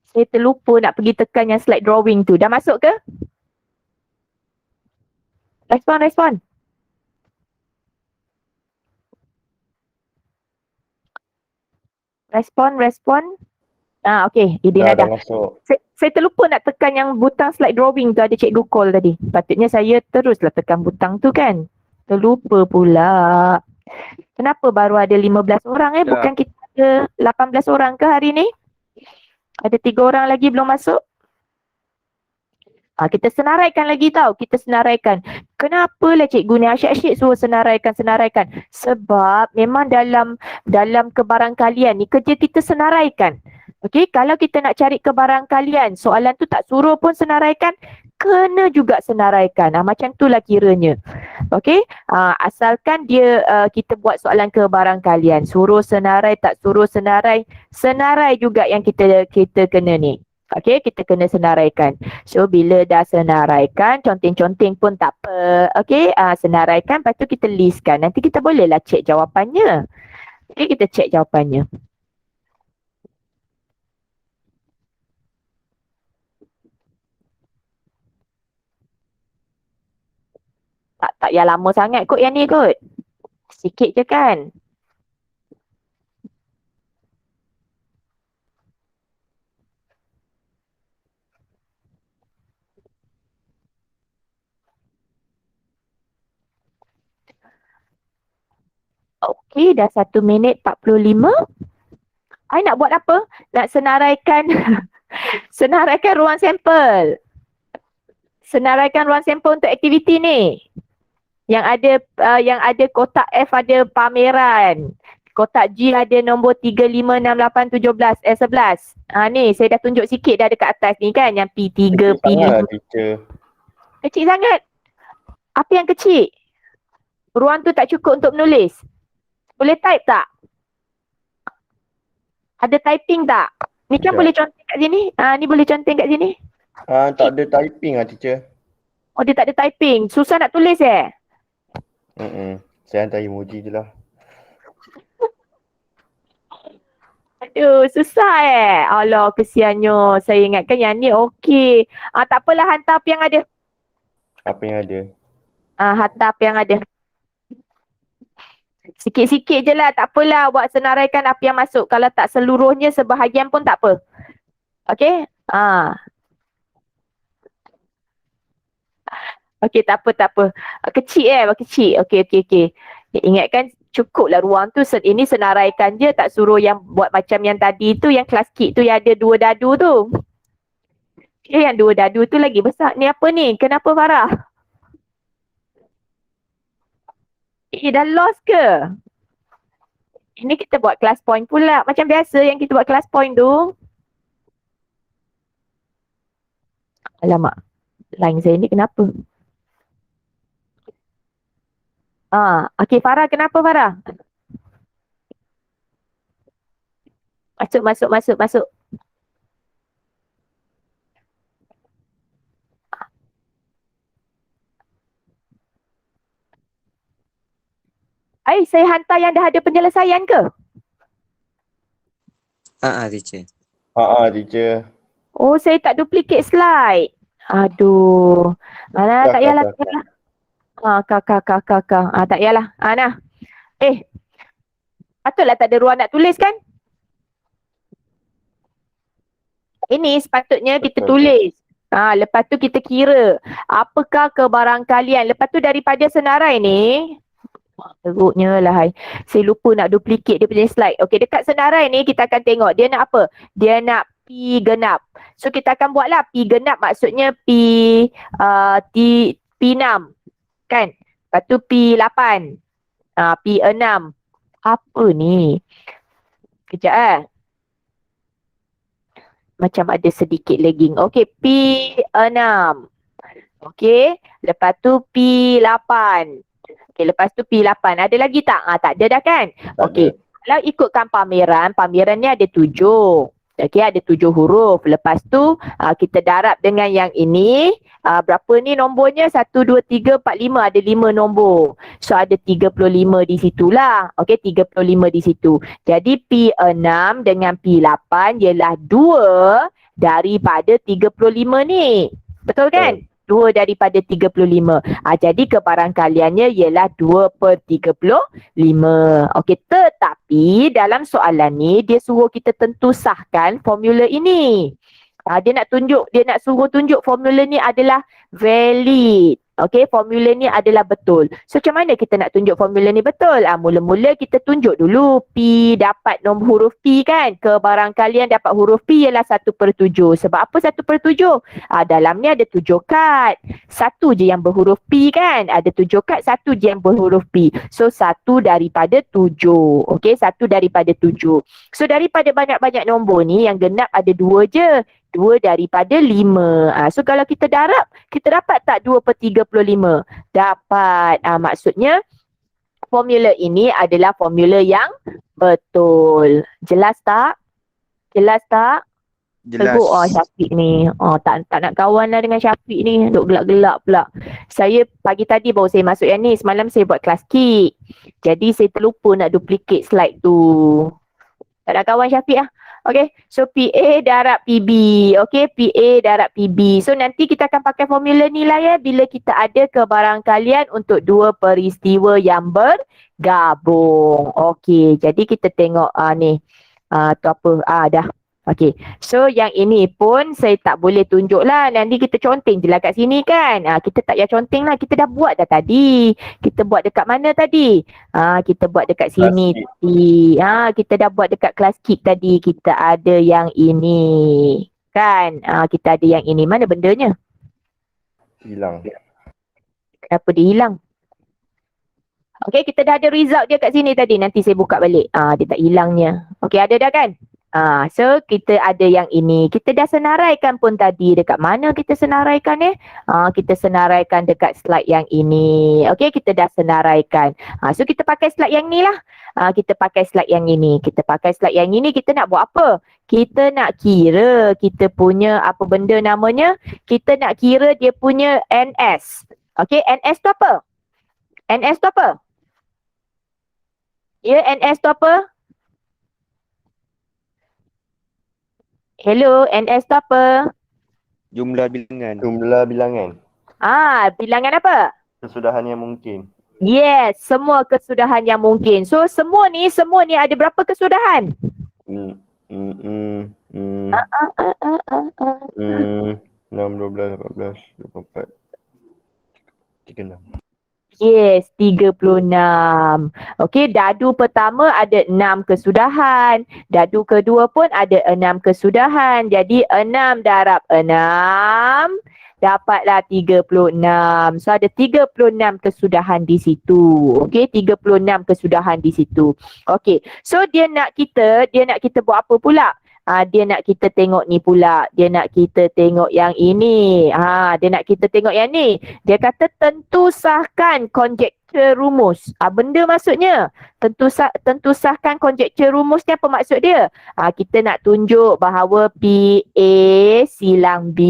[SPEAKER 1] Saya terlupa nak pergi tekan yang slide drawing tu. Dah masuk ke? Respon. Respon. Okey, Idina dah.
[SPEAKER 3] masuk.
[SPEAKER 1] Saya terlupa nak tekan yang butang slide drawing tu, ada cikgu call tadi. Patutnya saya teruslah tekan butang tu kan. Terlupa pula. Kenapa baru ada 15 orang Bukan kita ada 18 orang ke hari ni? Ada 3 orang lagi belum masuk? Kita senaraikan lagi tau. Kita senaraikan. Kenapalah cikgu ni asyik-asyik suruh senaraikan. Sebab memang dalam kebarangkalian ni kerja kita senaraikan. Okey, kalau kita nak cari kebarangkalian, soalan tu tak suruh pun senaraikan, kena juga senaraikan. Macam itulah kiranya. Okey, asalkan dia kita buat soalan kebarangkalian, suruh senarai tak suruh senarai, senarai juga yang kita kena ni. Okey, kita kena senaraikan. So bila dah senaraikan, conteng-conteng pun tak apa. Okey, senaraikan, lepas tu kita listkan. Nanti kita bolehlah cek jawapannya. Okey, kita cek jawapannya. Tak payah lama sangat kot yang ni kot. Sikit je kan. Okey, dah 1 minit 45. I nak buat apa? Nak senaraikan senaraikan ruang sampel. Senaraikan ruang sampel untuk aktiviti ni. Yang ada kotak F ada pameran. Kotak G ada nombor 3, 5, 6, 8, 17, 11. Ni saya dah tunjuk sikit dah dekat atas ni kan. Yang P3, P5. Kecil sangat. Apa yang kecil? Ruang tu tak cukup untuk menulis. Boleh type tak? Ada typing tak? Ni kan boleh conteng kat sini. Ni boleh conteng kat sini.
[SPEAKER 3] Tak ada typing teacher.
[SPEAKER 1] Oh, dia tak ada typing. Susah nak tulis
[SPEAKER 3] Saya hantar emoji je lah.
[SPEAKER 1] Aduh, susah Allah, kesiannya. Saya ingatkan yang ni okey. Tak apalah, hantar apa yang ada.
[SPEAKER 3] Apa yang ada?
[SPEAKER 1] Hantar apa yang ada. Sikit-sikit je lah, tak apalah. Buat senaraikan apa yang masuk. Kalau tak seluruhnya, sebahagian pun tak apa. Okey? Okey, tak apa. Kecil kecil. Okey. Ingatkan cukuplah ruang tu. Ini senaraikan je, tak suruh yang buat macam yang tadi tu, yang kelas kit tu yang ada 2 dadu tu. Okay, yang 2 dadu tu lagi besar. Ni apa ni? Kenapa Farah? Dah lost ke? Ini kita buat class point pula. Macam biasa yang kita buat class point tu. Alamak. Line saya ni kenapa? Okey, Farah, kenapa Farah? Masuk. Saya hantar yang dah ada penyelesaian ke?
[SPEAKER 2] Teacher.
[SPEAKER 3] Teacher.
[SPEAKER 1] Oh, saya tak duplicate slide. Aduh. Tak payahlah. Kakak. Tak payahlah. Nah. Patutlah tak ada ruang nak tulis kan? Ini sepatutnya kita tulis. Lepas tu kita kira apakah kebarangkalian. Lepas tu daripada senarai ni, teruknya lah. Saya lupa nak duplicate dia punya slide. Okey, dekat senarai ni kita akan tengok dia nak apa? Dia nak P genap. So kita akan buatlah P genap, maksudnya P6 kan? Lepas tu P8. P6. Apa ni? Kejap macam ada sedikit lagging. Okey, P6. Okey, lepas tu P8. Okey, lepas tu P8. Ada lagi tak? Tak ada dah kan? Okey, kalau ikutkan pameran ni ada 7. Okey, ada 7 huruf. Lepas tu kita darab dengan yang ini. Berapa ni nombornya? 1, 2, 3, 4, 5. Ada 5 nombor. So ada 35 di situlah. Okey, 35 di situ. Jadi P6 dengan P8 ialah 2 daripada 35 ni. Betul kan? 2 daripada 35. Jadi kebarangkaliannya ialah 2/35. Okey, tetapi dalam soalan ni dia suruh kita tentu sahkan formula ini. Dia nak suruh tunjuk formula ni adalah valid. Okey, formula ni adalah betul. So macam mana kita nak tunjuk formula ni betul? Mula-mula kita tunjuk dulu P dapat nombor huruf P kan. Kebarangkalian dapat huruf P ialah 1/7. Sebab apa 1/7? Dalam ni ada 7 kad. Satu je yang berhuruf P kan. Ada 7 kad, satu je yang berhuruf P. So 1 daripada 7. Okey, 1 daripada 7. So daripada banyak-banyak nombor ni yang genap ada 2 je. 2 daripada 5. So kalau kita darab, kita dapat tak 2/35? Dapat. Maksudnya formula ini adalah formula yang betul. Jelas tak? Jelas tak?
[SPEAKER 2] Jelas.
[SPEAKER 1] Syafiq ni. Tak nak kawan lah dengan Syafiq ni. Duk gelak-gelak pula. Saya pagi tadi baru saya masuk yang ni. Semalam saya buat kelas kick. Jadi saya terlupa nak duplicate slide tu. Tak nak kawan Syafiq lah. Okay, so PA darab PB. Okay, PA darab PB. So nanti kita akan pakai formula ni lah ya. Bila kita ada kebarangkalian untuk 2 peristiwa yang bergabung. Okay, jadi kita tengok ni. Tu apa? Dah. Okay, so yang ini pun saya tak boleh tunjuk lah. Nanti kita conteng je lah kat sini kan. Kita tak payah conteng lah. Kita dah buat dah tadi. Kita buat dekat mana tadi? Kita buat dekat sini tadi. Kita dah buat dekat kelas kick tadi. Kita ada yang ini. Kan? Kita ada yang ini. Mana bendanya?
[SPEAKER 3] Hilang.
[SPEAKER 1] Kenapa dia hilang? Okay, kita dah ada result dia kat sini tadi. Nanti saya buka balik. Dia tak hilangnya. Okay, ada dah kan? So kita ada yang ini. Kita dah senaraikan pun tadi. Dekat mana kita senaraikan kita senaraikan dekat slide yang ini. Okey, kita dah senaraikan. So kita pakai slide yang ni lah. Kita pakai slide yang ini. Kita pakai slide yang ini. Kita nak buat apa? Kita nak kira kita punya apa benda namanya. Kita nak kira dia punya NS. Okey, NS tu apa? NS tu apa? Ya, NS tu apa? Hello, NS tu apa?
[SPEAKER 2] Jumlah bilangan.
[SPEAKER 3] Jumlah bilangan.
[SPEAKER 1] Bilangan apa?
[SPEAKER 3] Kesudahan yang mungkin.
[SPEAKER 1] Yes, semua kesudahan yang mungkin. So semua ni ada berapa kesudahan?
[SPEAKER 3] 6, 12, 14, 24, 36.
[SPEAKER 1] Yes, 36. Okey, dadu pertama ada 6 kesudahan. Dadu kedua pun ada 6 kesudahan. Jadi 6 darab 6 dapatlah 36. So ada 36 kesudahan di situ. Okey, 36 kesudahan di situ. Okey, so dia nak kita buat apa pula? Dia nak kita tengok ni pula. Dia nak kita tengok yang ini. Dia nak kita tengok yang ni. Dia kata tentu sahkan conjecture rumus. Benda maksudnya. Tentu sahkan conjecture rumus ni apa maksud dia? Kita nak tunjuk bahawa PA silang B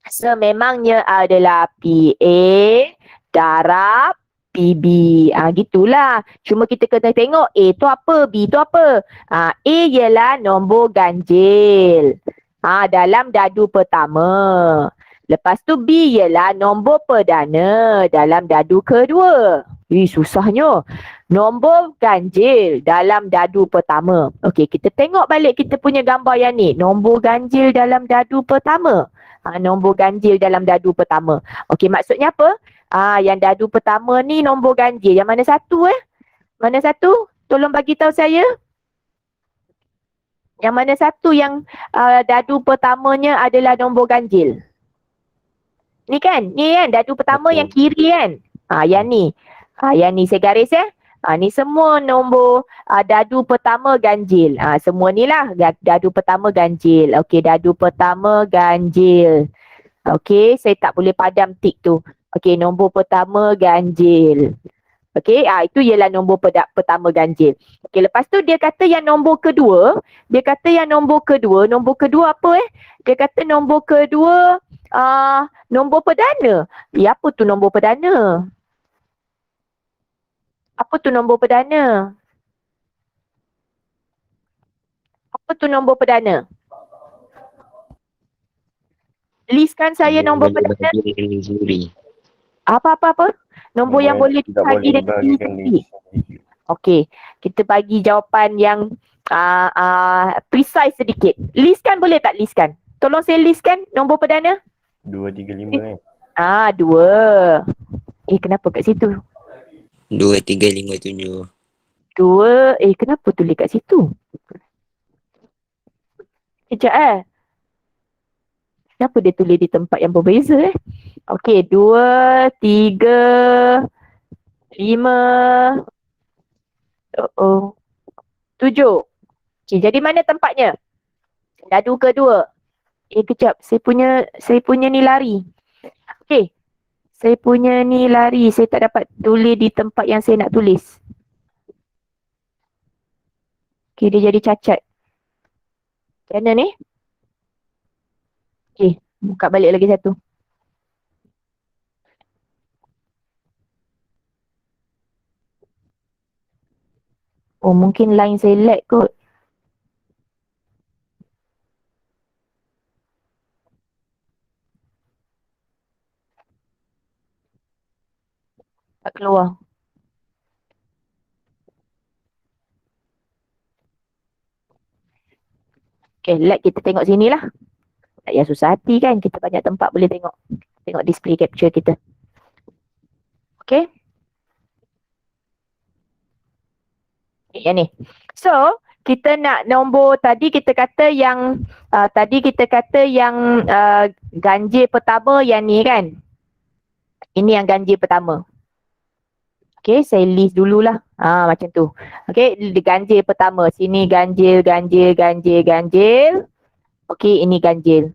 [SPEAKER 1] sememangnya adalah PA darab PB. Gitulah. Cuma kita kena tengok A tu apa, B tu apa. A ialah nombor ganjil. Dalam dadu pertama. Lepas tu B ialah nombor perdana dalam dadu kedua. Susahnya. Nombor ganjil dalam dadu pertama. Okey, kita tengok balik kita punya gambar yang ni. Nombor ganjil dalam dadu pertama. Nombor ganjil dalam dadu pertama. Okey, maksudnya apa? Yang dadu pertama ni nombor ganjil. Yang mana satu Mana satu? Tolong bagi tahu saya. Yang mana satu yang dadu pertamanya adalah nombor ganjil? Ni kan? Ni kan dadu pertama. Betul. Yang kiri kan? Yang ni. Yang ni saya garis ni semua nombor dadu pertama ganjil. Semua ni lah dadu pertama ganjil. Okey, dadu pertama ganjil. Okey, saya tak boleh padam tik tu. Okey, nombor pertama ganjil. Okey, itu ialah nombor pertama ganjil. Okey, lepas tu dia kata yang nombor kedua, nombor kedua apa Dia kata nombor kedua nombor perdana. Ya, apa tu nombor perdana? Apa tu nombor perdana? Apa tu nombor perdana? Listkan saya nombor perdana. Apa? Nombor yang boleh
[SPEAKER 3] tidak
[SPEAKER 1] dibagi
[SPEAKER 3] boleh
[SPEAKER 1] dengan
[SPEAKER 3] dibagikan
[SPEAKER 1] sendiri.
[SPEAKER 3] sendiri.
[SPEAKER 1] Okey, kita bagi jawapan yang precise sedikit. Listkan boleh tak listkan? Tolong saya listkan nombor perdana.
[SPEAKER 3] 2, 3, 5 kan?
[SPEAKER 1] 2. Kenapa kat situ?
[SPEAKER 4] 2, 3, 5, 7.
[SPEAKER 1] 2. Kenapa tulis kat situ? Sekejap Kenapa dia tulis di tempat yang berbeza Okey, 2, 3, 5, 7. Okey, jadi mana tempatnya? Dadu kedua. Kejap, saya punya ni lari. Okey. Saya punya ni lari, saya tak dapat tulis di tempat yang saya nak tulis. Okey, dia jadi cacat. Macam mana ni? Okey, buka balik lagi satu. Oh, mungkin line saya lag kot. Tak keluar. Okay, lag kita tengok sini lah. Tak payah susah hati kan. Kita banyak tempat boleh tengok. Tengok display capture kita. Okay. Yang ni. So, kita nak nombor tadi kita kata yang ganjil pertama yang ni kan. Ini yang ganjil pertama. Okay, saya list dululah. Macam tu. Okay, ganjil pertama. Sini ganjil. Okay, ini ganjil.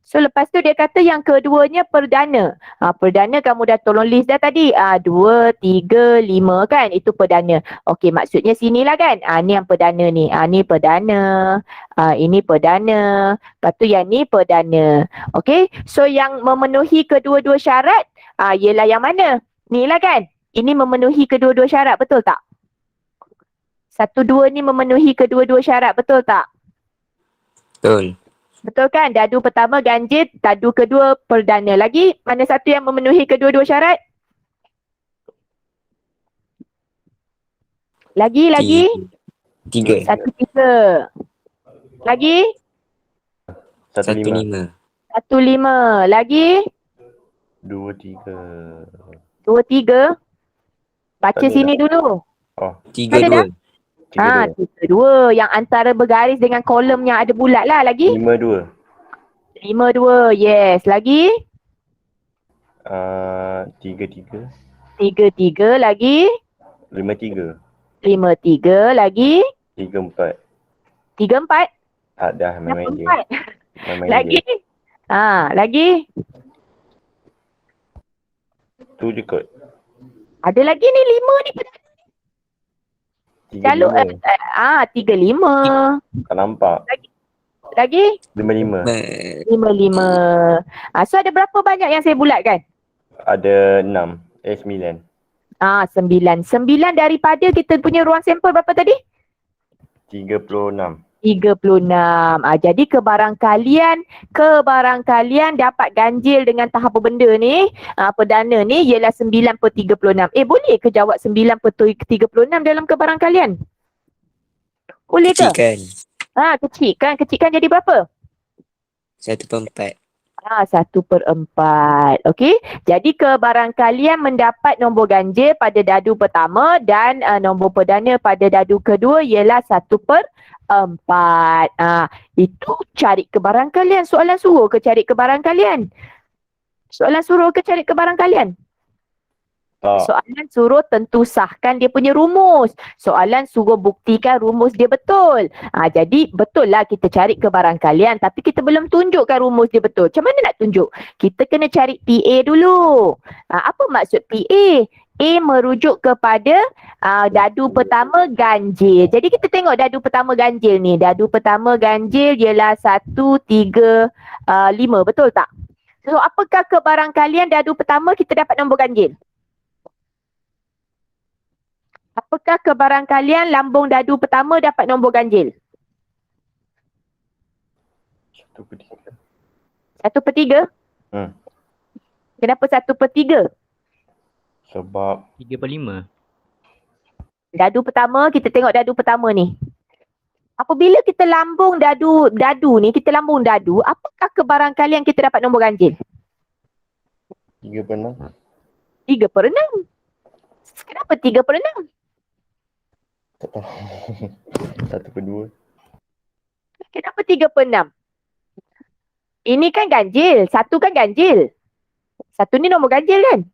[SPEAKER 1] So, lepas tu dia kata yang keduanya perdana. Perdana kamu dah tolong list dah tadi. 2, 3, 5 kan. Itu perdana. Okay, maksudnya sinilah kan. Ni yang perdana ni. Ni perdana. Ini perdana. Lepas tu yang ni perdana. Okay, so yang memenuhi kedua-dua syarat, ialah yang mana? Ni lah kan. Ini memenuhi kedua-dua syarat. Betul tak? 1, 2 ni memenuhi kedua-dua syarat. Betul tak?
[SPEAKER 4] Betul.
[SPEAKER 1] Betul kan? Dadu pertama ganjil, dadu kedua perdana. Lagi, mana satu yang memenuhi kedua-dua syarat? Lagi?
[SPEAKER 4] 3.
[SPEAKER 1] 1, 3. Lagi?
[SPEAKER 3] 1,
[SPEAKER 4] 1,
[SPEAKER 3] 5.
[SPEAKER 4] 5.
[SPEAKER 1] 1, 5. Lagi?
[SPEAKER 3] 2, 3.
[SPEAKER 1] 2, 3. Baca
[SPEAKER 3] Tak ada
[SPEAKER 1] sini dulu.
[SPEAKER 4] 3,
[SPEAKER 1] Ada dah?
[SPEAKER 4] 2.
[SPEAKER 3] 3, 2.
[SPEAKER 1] 3, 2. Yang antara bergaris dengan kolom yang ada bulat lah. Lagi?
[SPEAKER 3] 5, 2.
[SPEAKER 1] 5, 2. Yes. Lagi?
[SPEAKER 3] 3, 3.
[SPEAKER 1] 3, 3. Lagi?
[SPEAKER 3] 5, 3.
[SPEAKER 1] 5, 3. Lagi?
[SPEAKER 3] 3, 4.
[SPEAKER 1] 3, 4.
[SPEAKER 3] Dah main-main je.
[SPEAKER 1] 4.
[SPEAKER 3] Main-main
[SPEAKER 1] Lagi?
[SPEAKER 3] je.
[SPEAKER 1] Lagi?
[SPEAKER 3] Tu je kot.
[SPEAKER 1] Ada lagi ni 5 ni.
[SPEAKER 3] 3,
[SPEAKER 1] Kalau
[SPEAKER 3] 5.
[SPEAKER 1] 3, 5.
[SPEAKER 3] Tak nampak.
[SPEAKER 1] Lagi?
[SPEAKER 3] 5, 5.
[SPEAKER 1] 5, 5. So ada berapa banyak yang saya bulatkan?
[SPEAKER 3] Ada 6. 9.
[SPEAKER 1] 9. 9 daripada kita punya ruang sampel berapa tadi?
[SPEAKER 3] 36.
[SPEAKER 1] 36. Jadi kebarangkalian dapat ganjil dengan tahap apa benda ni, perdana ni ialah 9/36. Boleh ke jawab 9/36 dalam kebarangkalian? Boleh ke?
[SPEAKER 4] Kecilkan.
[SPEAKER 1] Kecilkan jadi berapa?
[SPEAKER 4] 1/4.
[SPEAKER 1] 1/4. Okey. Jadi kebarangkalian mendapat nombor ganjil pada dadu pertama dan nombor perdana pada dadu kedua ialah 1/4. Itu cari kebarangkalian. Soalan suruh ke cari kebarangkalian? Soalan suruh tentu sahkan dia punya rumus. Soalan suruh buktikan rumus dia betul. Jadi betul lah kita cari kebarangkalian tapi kita belum tunjukkan rumus dia betul. Macam mana nak tunjuk? Kita kena cari PA dulu. Apa maksud PA? A merujuk kepada dadu pertama ganjil. Jadi kita tengok dadu pertama ganjil ni. Dadu pertama ganjil ialah 1, 3, 5. Betul tak? So apakah kebarangkalian dadu pertama kita dapat nombor ganjil? Apakah kebarangkalian lambung dadu pertama dapat nombor ganjil?
[SPEAKER 3] 1/3.
[SPEAKER 1] 1/3? Kenapa 1/3?
[SPEAKER 3] Sebab
[SPEAKER 5] 3/5.
[SPEAKER 1] Dadu pertama, kita tengok dadu pertama ni. Apabila kita lambung dadu ni, kita lambung dadu, apakah kebarangkalian kita dapat nombor ganjil?
[SPEAKER 3] 3/6.
[SPEAKER 1] 3/6. Kenapa 3/6?
[SPEAKER 3] Tak tahu. 1/2.
[SPEAKER 1] Kenapa 3/6? Ini kan ganjil. 1 kan ganjil. 1 ni nombor ganjil kan?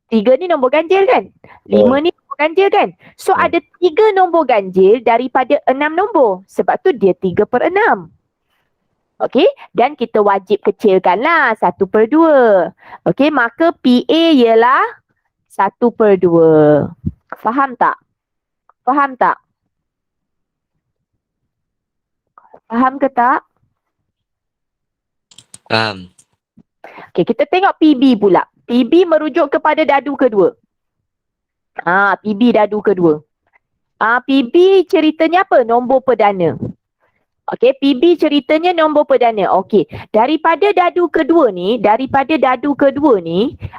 [SPEAKER 1] 3 ni nombor ganjil kan? 5 ni nombor ganjil kan? So ada 3 nombor ganjil daripada 6 nombor. Sebab tu dia 3/6. Okey? Dan kita wajib kecilkanlah 1/2. Okey? Maka PA ialah 1/2. Faham tak? Faham tak? Faham ke tak?
[SPEAKER 4] Faham.
[SPEAKER 1] Okey, kita tengok PB pula. PB merujuk kepada dadu kedua. PB dadu kedua. PB ceritanya apa? Nombor perdana. Okey, PB ceritanya nombor perdana. Okey, daripada dadu kedua ni,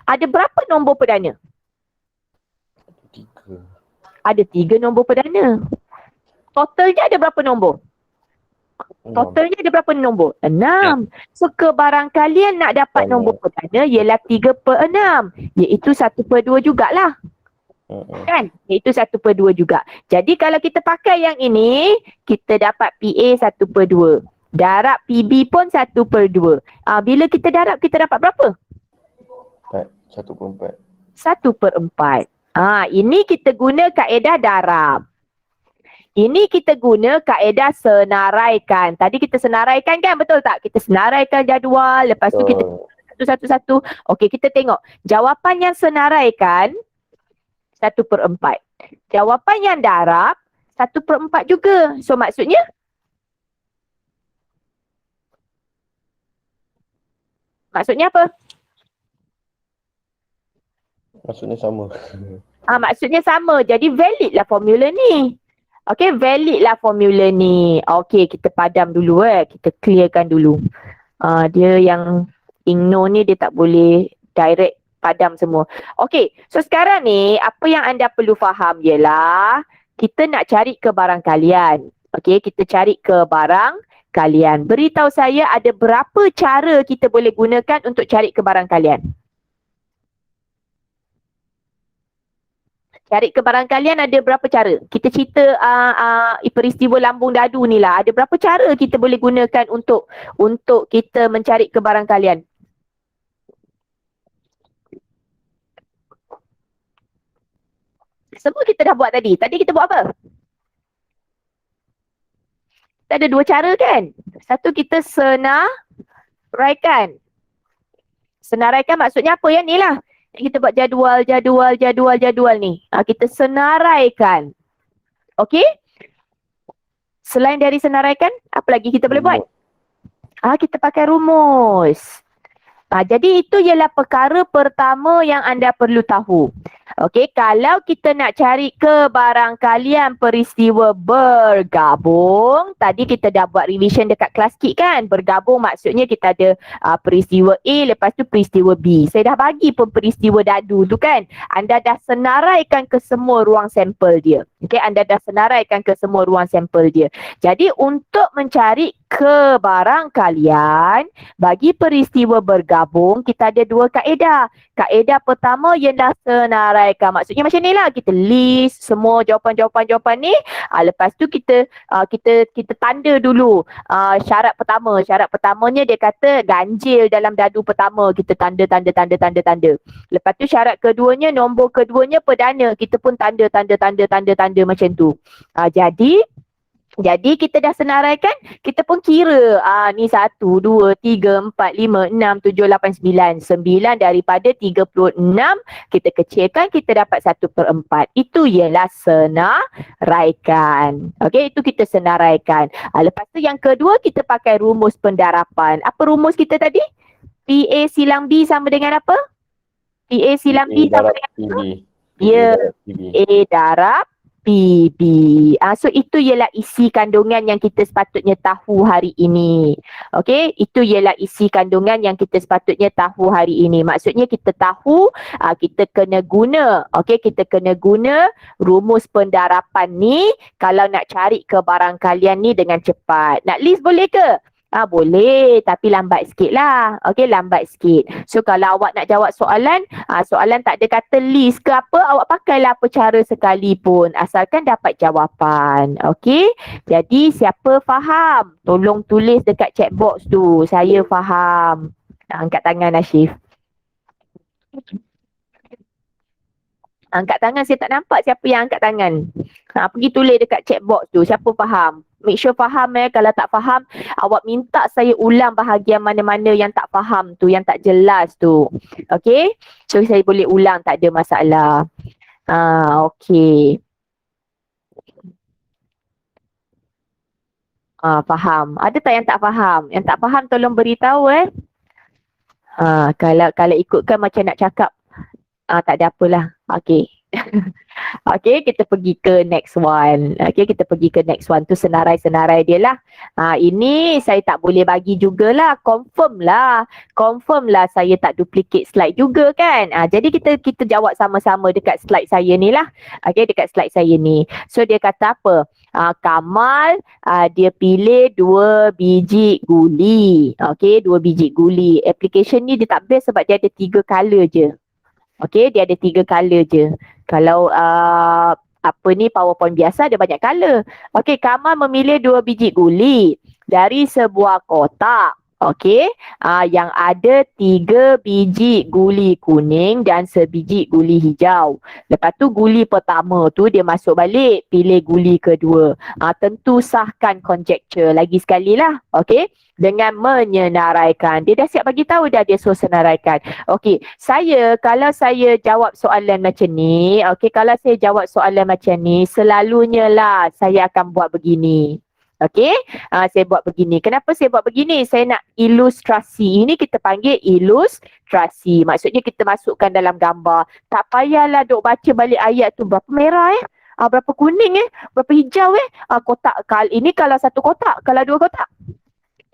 [SPEAKER 1] ada berapa nombor perdana?
[SPEAKER 3] 3.
[SPEAKER 1] Ada 3 nombor perdana. Totalnya ada berapa nombor? Totalnya ada berapa nombor? 6. So kebarangkalian nak dapat nombor perdana ialah 3/6. Iaitu 1/2 jugalah. Kan? Iaitu 1/2 juga. Jadi kalau kita pakai yang ini, kita dapat PA 1/2. Darab PB pun 1/2. Bila kita darab, kita dapat berapa?
[SPEAKER 3] 1/4.
[SPEAKER 1] 1/4. Ini kita guna kaedah darab. Ini kita guna kaedah senaraikan. Tadi kita senaraikan kan, betul tak? Kita senaraikan jadual, lepas tu kita satu-satu. Okey, kita tengok. Jawapan yang senaraikan 1/4. Jawapan yang darab 1/4 juga. So maksudnya apa?
[SPEAKER 3] Maksudnya sama.
[SPEAKER 1] Maksudnya sama. Jadi valid lah formula ni. Okey, valid lah formula ni. Okey, kita padam dulu kita clearkan dulu. Dia yang Ingno ni dia tak boleh direct padam semua. Okey, so sekarang ni apa yang anda perlu faham ialah kita nak cari kebarangkalian. Okey, kita cari kebarangkalian. Beritahu saya ada berapa cara kita boleh gunakan untuk cari kebarangkalian. Cari kebarangkalian ada berapa cara? Kita cerita peristiwa lambung dadu ni lah. Ada berapa cara kita boleh gunakan untuk kita mencari kebarangkalian? Semua kita dah buat tadi. Tadi kita buat apa? Kita ada 2 cara kan? Satu, kita senaraikan. Senaraikan maksudnya apa? Yang ni lah. Kita buat jadual ni. Kita senaraikan. Okey? Selain dari senaraikan, apa lagi kita boleh buat? Kita pakai rumus. Jadi itu ialah perkara pertama yang anda perlu tahu. Okey, kalau kita nak cari kebarangkalian peristiwa bergabung, tadi kita dah buat revision dekat kelas kit kan. Bergabung maksudnya kita ada peristiwa A, lepas tu peristiwa B. Saya dah bagi pun peristiwa dadu tu kan. Anda dah senaraikan ke semua ruang sampel dia. Okey, anda dah senaraikan ke semua ruang sampel dia. Jadi untuk mencari kebarangkalian bagi peristiwa bergabung, kita ada 2 kaedah. Kaedah pertama ialah senaraikan. Maksudnya macam ni lah. Kita list semua jawapan-jawapan ni. Lepas tu kita tanda dulu syarat pertama. Syarat pertamanya dia kata ganjil dalam dadu pertama. Kita tanda. Lepas tu syarat keduanya, nombor keduanya perdana. Kita pun tanda macam tu. Jadi Jadi kita dah senaraikan, kita pun kira ni 1, 2, 3, 4, 5, 6, 7, 8, 9. 9 daripada 36 kita kecilkan, kita dapat 1/4. Itu ialah senaraikan. Okey, itu kita senaraikan. Lepas tu yang kedua kita pakai rumus pendarapan. Apa rumus kita tadi? PA silang B sama dengan apa? PA silang B sama
[SPEAKER 3] darab
[SPEAKER 1] dengan
[SPEAKER 3] PB.
[SPEAKER 1] Ya,
[SPEAKER 3] PB.
[SPEAKER 1] A darab PB. So itu ialah isi kandungan yang kita sepatutnya tahu hari ini. Okey, itu ialah isi kandungan yang kita sepatutnya tahu hari ini. Maksudnya kita tahu kita kena guna, okey, kita kena guna rumus pendarapan ni kalau nak cari kebarangkalian ni dengan cepat. Nak list boleh ke? Boleh, tapi lambat sikit lah. Okey, lambat sikit. So kalau awak nak jawab soalan, soalan tak ada kata list ke apa, awak pakailah apa cara sekalipun. Asalkan dapat jawapan. Okey, jadi siapa faham? Tolong tulis dekat chat box tu. Saya faham. Angkat tangan Ashif. Angkat tangan, saya tak nampak siapa yang angkat tangan. Pergi tulis dekat chat box tu. Siapa faham? Make sure faham Kalau tak faham, awak minta saya ulang bahagian mana-mana yang tak faham tu, yang tak jelas tu. Okay? So saya boleh ulang, tak ada masalah. Okay. Faham. Ada tak yang tak faham? Yang tak faham tolong beritahu Kalau ikutkan macam nak cakap, tak ada apalah. Okay. Okay, kita pergi ke next one. Okay, kita pergi ke next one. Tu senarai-senarai dia lah. Ini saya tak boleh bagi jugalah. Confirm lah saya tak duplicate slide juga kan. Jadi kita jawab sama-sama dekat slide saya ni lah. Okay, dekat slide saya ni. So dia kata apa? Kamal dia pilih 2 biji guli. Okay, 2 biji guli. Application ni dia tak best sebab dia ada 3 color je. Okay, dia ada 3 color je. Kalau PowerPoint biasa ada banyak color. Okay, Kamal memilih 2 biji guli dari sebuah kotak. Okay, yang ada 3 biji guli kuning dan sebiji guli hijau. Lepas tu guli pertama tu dia masuk balik, pilih guli kedua. Tentu sahkan conjecture lagi sekali lah. Okay, dengan menyenaraikan. Dia dah siap bagi tahu dah dia suruh senaraikan. Okey, kalau saya jawab soalan macam ni, kalau saya jawab soalan macam ni, selalunya lah saya akan buat begini. Okey, saya buat begini. Kenapa saya buat begini? Saya nak ilustrasi. Ini kita panggil ilustrasi. Maksudnya kita masukkan dalam gambar. Tak payahlah duk baca balik ayat tu berapa merah berapa kuning berapa hijau kotak ini kalau 1 kotak, kalau 2 kotak.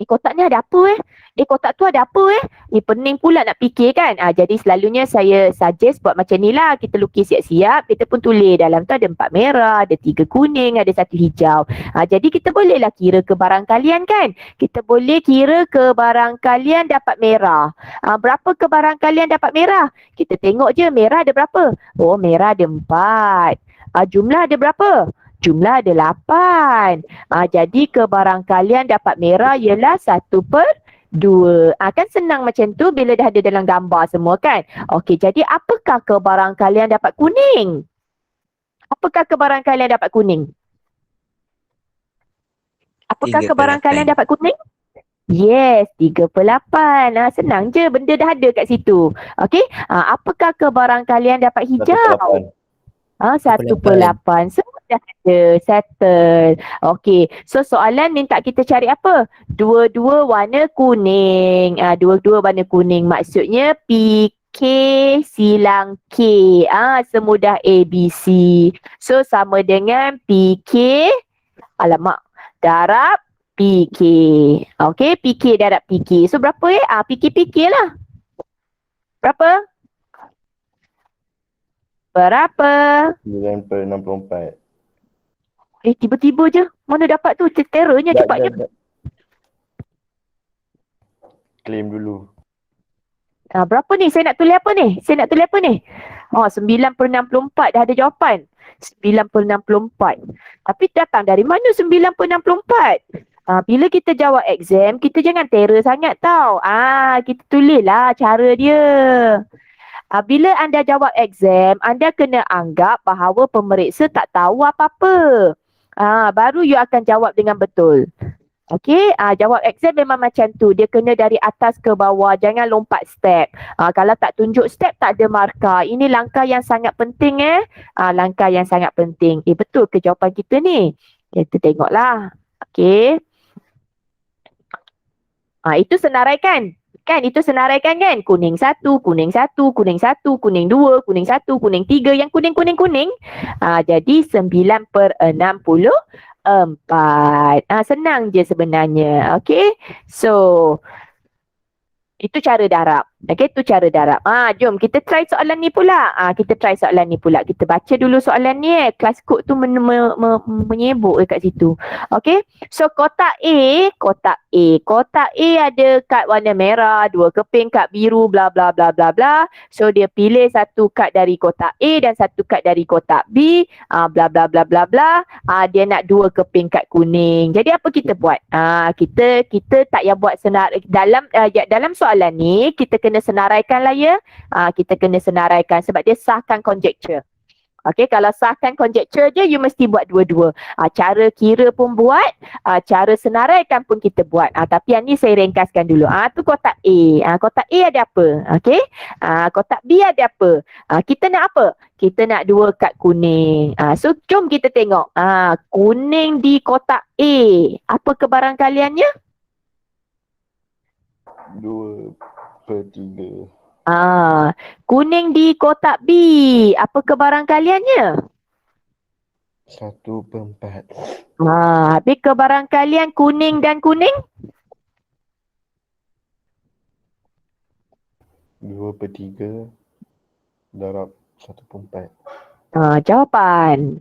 [SPEAKER 1] Kotak ni ada apa kotak tu ada apa Ni pening pula nak fikir kan. Jadi selalunya saya suggest buat macam ni lah. Kita lukis siap-siap, kita pun tulis dalam tu ada 4 merah, ada 3 kuning, ada 1 hijau. Jadi kita bolehlah kira kebarangkalian kan. Kita boleh kira kebarangkalian dapat merah. Berapa kebarangkalian dapat merah? Kita tengok je merah ada berapa. Oh, merah ada 4. Jumlah ada berapa? Jumlah ada 8. Jadi kebarangkalian dapat merah ialah 1/2. Kan senang macam tu bila dah ada dalam gambar semua kan. Okey, jadi apakah kebarangkalian dapat kuning? Apakah kebarangkalian dapat kuning? Apakah
[SPEAKER 4] 3/8.
[SPEAKER 1] kebarangkalian dapat kuning? Yes, 3/8. Senang je, benda dah ada kat situ. Okey, apakah kebarangkalian dapat hijau? 1/8. Semua dah ada, settle. Okey, so soalan minta kita cari apa? Dua-dua warna kuning. Dua-dua warna kuning. Maksudnya PK silang K. Semudah ABC. So sama dengan PK, darab PK. Okey, PK darab PK. So berapa PK lah. Berapa?
[SPEAKER 3] 9/64.
[SPEAKER 1] Tiba-tiba je. Mana dapat tu? Terornya cepatnya.
[SPEAKER 3] Claim dulu.
[SPEAKER 1] Berapa ni? Saya nak tulis apa ni? 9/64. Dah ada jawapan. 9/64. Tapi datang dari mana 9/64? Bila kita jawab exam, kita jangan terror sangat tau. Kita tulislah cara dia. Bila anda jawab exam, anda kena anggap bahawa pemeriksa tak tahu apa-apa. Baru you akan jawab dengan betul. Okey, jawab exam memang macam tu. Dia kena dari atas ke bawah. Jangan lompat step. Kalau tak tunjuk step, tak ada markah. Ini langkah yang sangat penting langkah yang sangat penting. Betul ke jawapan kita ni? Kita tengoklah. Okey. Itu senaraikan. Kan itu senaraikan kan? Kuning 1, kuning 1, kuning 1, kuning 2, kuning 1, kuning 3. Yang kuning-kuning-kuning. Jadi 9/64. Senang je sebenarnya. Okay. So, itu cara darab. Okay, itu cara darab. Jom kita try soalan ni pula. Kita try soalan ni pula. Kita baca dulu soalan ni Kelas kod tu menyebuk kat situ. Okay. So, kotak A. Kotak A ada kad warna merah, 2 keping kad biru, bla bla bla bla bla. So, dia pilih satu kad dari kotak A dan satu kad dari kotak B. Bla bla bla bla bla. Dia nak 2 keping kad kuning. Jadi, apa kita buat? Kita tak payah buat dalam soalan ni, kita kena senaraikan lah ya. Kita kena senaraikan sebab dia sahkan conjecture. Okey, kalau sahkan conjecture je, you mesti buat dua-dua. Cara kira pun buat, cara senaraikan pun kita buat. Tapi yang ni saya ringkaskan dulu. Tu kotak A. Kotak A ada apa? Okey. Kotak B ada apa? Kita nak apa? Kita nak 2 kad kuning. So, jom kita tengok. Kuning di kotak A. Apa kebarangkaliannya?
[SPEAKER 3] 2/3.
[SPEAKER 1] Kuning di kotak B. Apa kebarangkaliannya?
[SPEAKER 3] 1/4.
[SPEAKER 1] Habis kebarangkalian kuning dan kuning?
[SPEAKER 3] 2/3 darab 1/4.
[SPEAKER 1] Jawapan.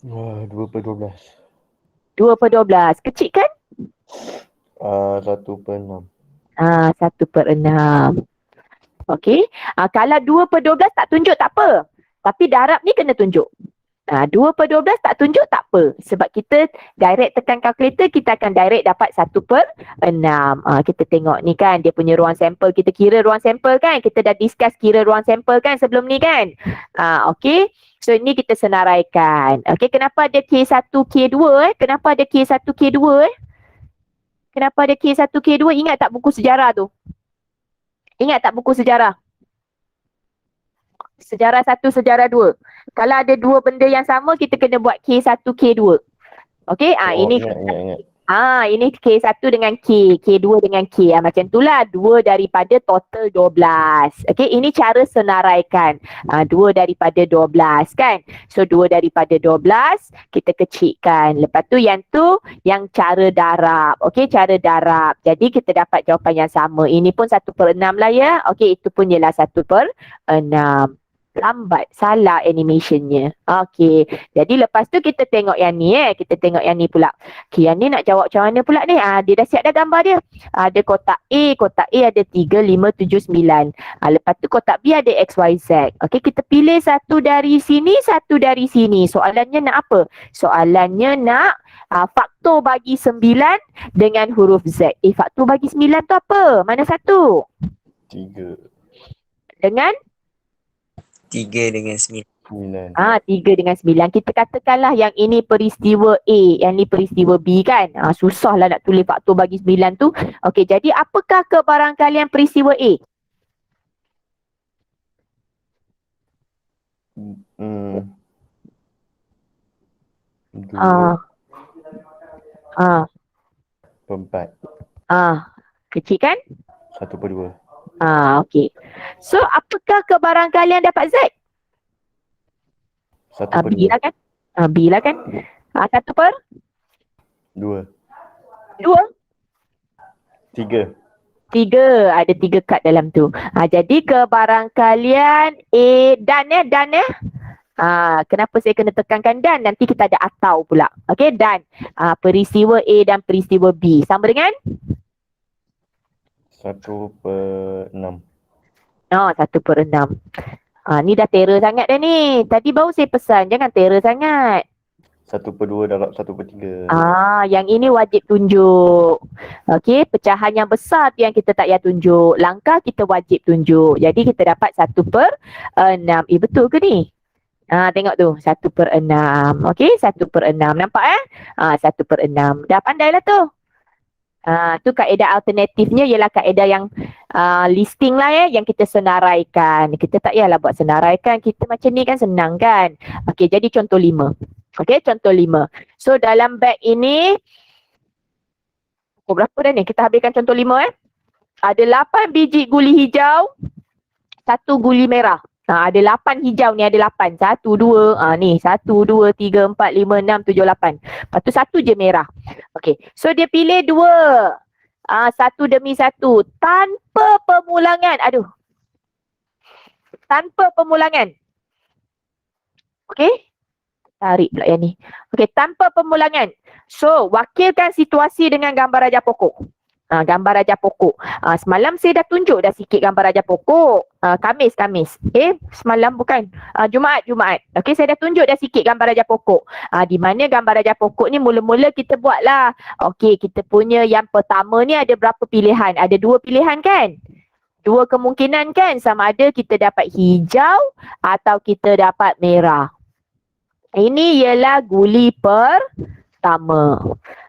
[SPEAKER 3] 2/12.
[SPEAKER 1] 2/12. Kecil kan?
[SPEAKER 3] 1/6.
[SPEAKER 1] 1/6. Okey. Kalau 2/12 tak tunjuk tak apa. Tapi darab ni kena tunjuk. 2/12 tak tunjuk tak apa. Sebab kita direct tekan kalkulator, kita akan direct dapat 1/6. Kita tengok ni kan, dia punya ruang sampel. Kita kira ruang sampel kan. Kita dah discuss kira ruang sampel kan sebelum ni kan. Okey. So, ini kita senaraikan. Okey, kenapa ada K1, K2 Kenapa ada K1, K2 Kenapa ada K1, K2? Ingat tak buku sejarah tu? Ingat tak buku sejarah? Sejarah 1, sejarah 2. Kalau ada 2 benda yang sama, kita kena buat K1, K2. Okey, ini
[SPEAKER 3] Ingat.
[SPEAKER 1] ini K1 dengan K, K2 dengan K. Macam itulah 2 daripada total 12. Okey, ini cara senaraikan. 2 daripada 12 kan. So 2 daripada 12 kita kecilkan. Lepas tu yang cara darab. Okey, cara darab. Jadi kita dapat jawapan yang sama. Ini pun 1/6 lah ya. Okey, itu pun ialah 1/6. Lambat, salah animationnya. Okey. Jadi lepas tu kita tengok yang ni Kita tengok yang ni pula. Okey, yang ni nak jawab macam mana pula ni? Dia dah siap dah gambar dia. Ada kotak A. Kotak A ada 3, 5, 7, 9. Lepas tu kotak B ada X, Y, Z. Okey, kita pilih satu dari sini, satu dari sini. Soalannya nak apa? Soalannya nak faktor bagi 9 dengan huruf Z. Faktor bagi 9 tu apa? Mana satu?
[SPEAKER 3] 3.
[SPEAKER 1] Dengan?
[SPEAKER 4] 3 dengan 9.
[SPEAKER 3] 9.
[SPEAKER 1] 3 dengan 9. Kita katakanlah yang ini peristiwa A, yang ni peristiwa B kan. Susahlah nak tulis faktor bagi 9 tu. Okey, jadi apakah kebarangkalian peristiwa A?
[SPEAKER 3] Dua. 4.
[SPEAKER 1] Kecil kan?
[SPEAKER 3] 1/2.
[SPEAKER 1] Okey. So, apakah kebarangkalian dapat Z? B
[SPEAKER 3] 1/2.
[SPEAKER 1] lah kan? B lah kan?
[SPEAKER 3] 2.
[SPEAKER 1] 2?
[SPEAKER 3] 3.
[SPEAKER 1] 3. Ada 3 kad dalam tu. Jadi kebarangkalian A dan kenapa saya kena tekankan dan? Nanti kita ada atau pula. Okey, dan peristiwa A dan peristiwa B sama dengan
[SPEAKER 3] 1/6.
[SPEAKER 1] 1/6. Ni dah terror sangat dah ni. Tadi baru saya pesan jangan terror sangat.
[SPEAKER 3] 1/2 darab 1/3.
[SPEAKER 1] Yang ini wajib tunjuk. Okey, pecahan yang besar tu yang kita tak payah tunjuk. Langkah kita wajib tunjuk. Jadi kita dapat 1/6. Betul ke ni? Tengok tu 1/6. Okey, 1/6. Nampak 1/6. Dah pandai lah tu. Tu kaedah alternatifnya ialah kaedah yang listing lah yang kita senaraikan. Kita tak payahlah buat senaraikan. Kita macam ni kan senang kan. Okey, jadi contoh 5. Okey, contoh 5. So dalam beg ini berapa dah ni? Kita habiskan contoh 5 Ada 8 biji guli hijau, 1 guli merah. Ada 8 hijau ni, ada 8. 1, 2, ni 1, 2, 3, 4, 5, 6, 7, 8. Lepas tu 1 je merah. Okey, so dia pilih 2. 1 demi 1 tanpa pemulangan. Tanpa pemulangan. Okey, tarik pula yang ni. Okey, tanpa pemulangan. So, wakilkan situasi dengan gambar raja pokok. Gambar raja pokok. Semalam saya dah tunjuk dah sikit gambar raja pokok. Khamis. Semalam bukan. Jumaat. Okey, saya dah tunjuk dah sikit gambar raja pokok. Di mana gambar raja pokok ni mula-mula kita buatlah. Okey, kita punya yang pertama ni ada berapa pilihan? Ada 2 pilihan kan? 2 kemungkinan kan? Sama ada kita dapat hijau atau kita dapat merah. Ini ialah guli pertama.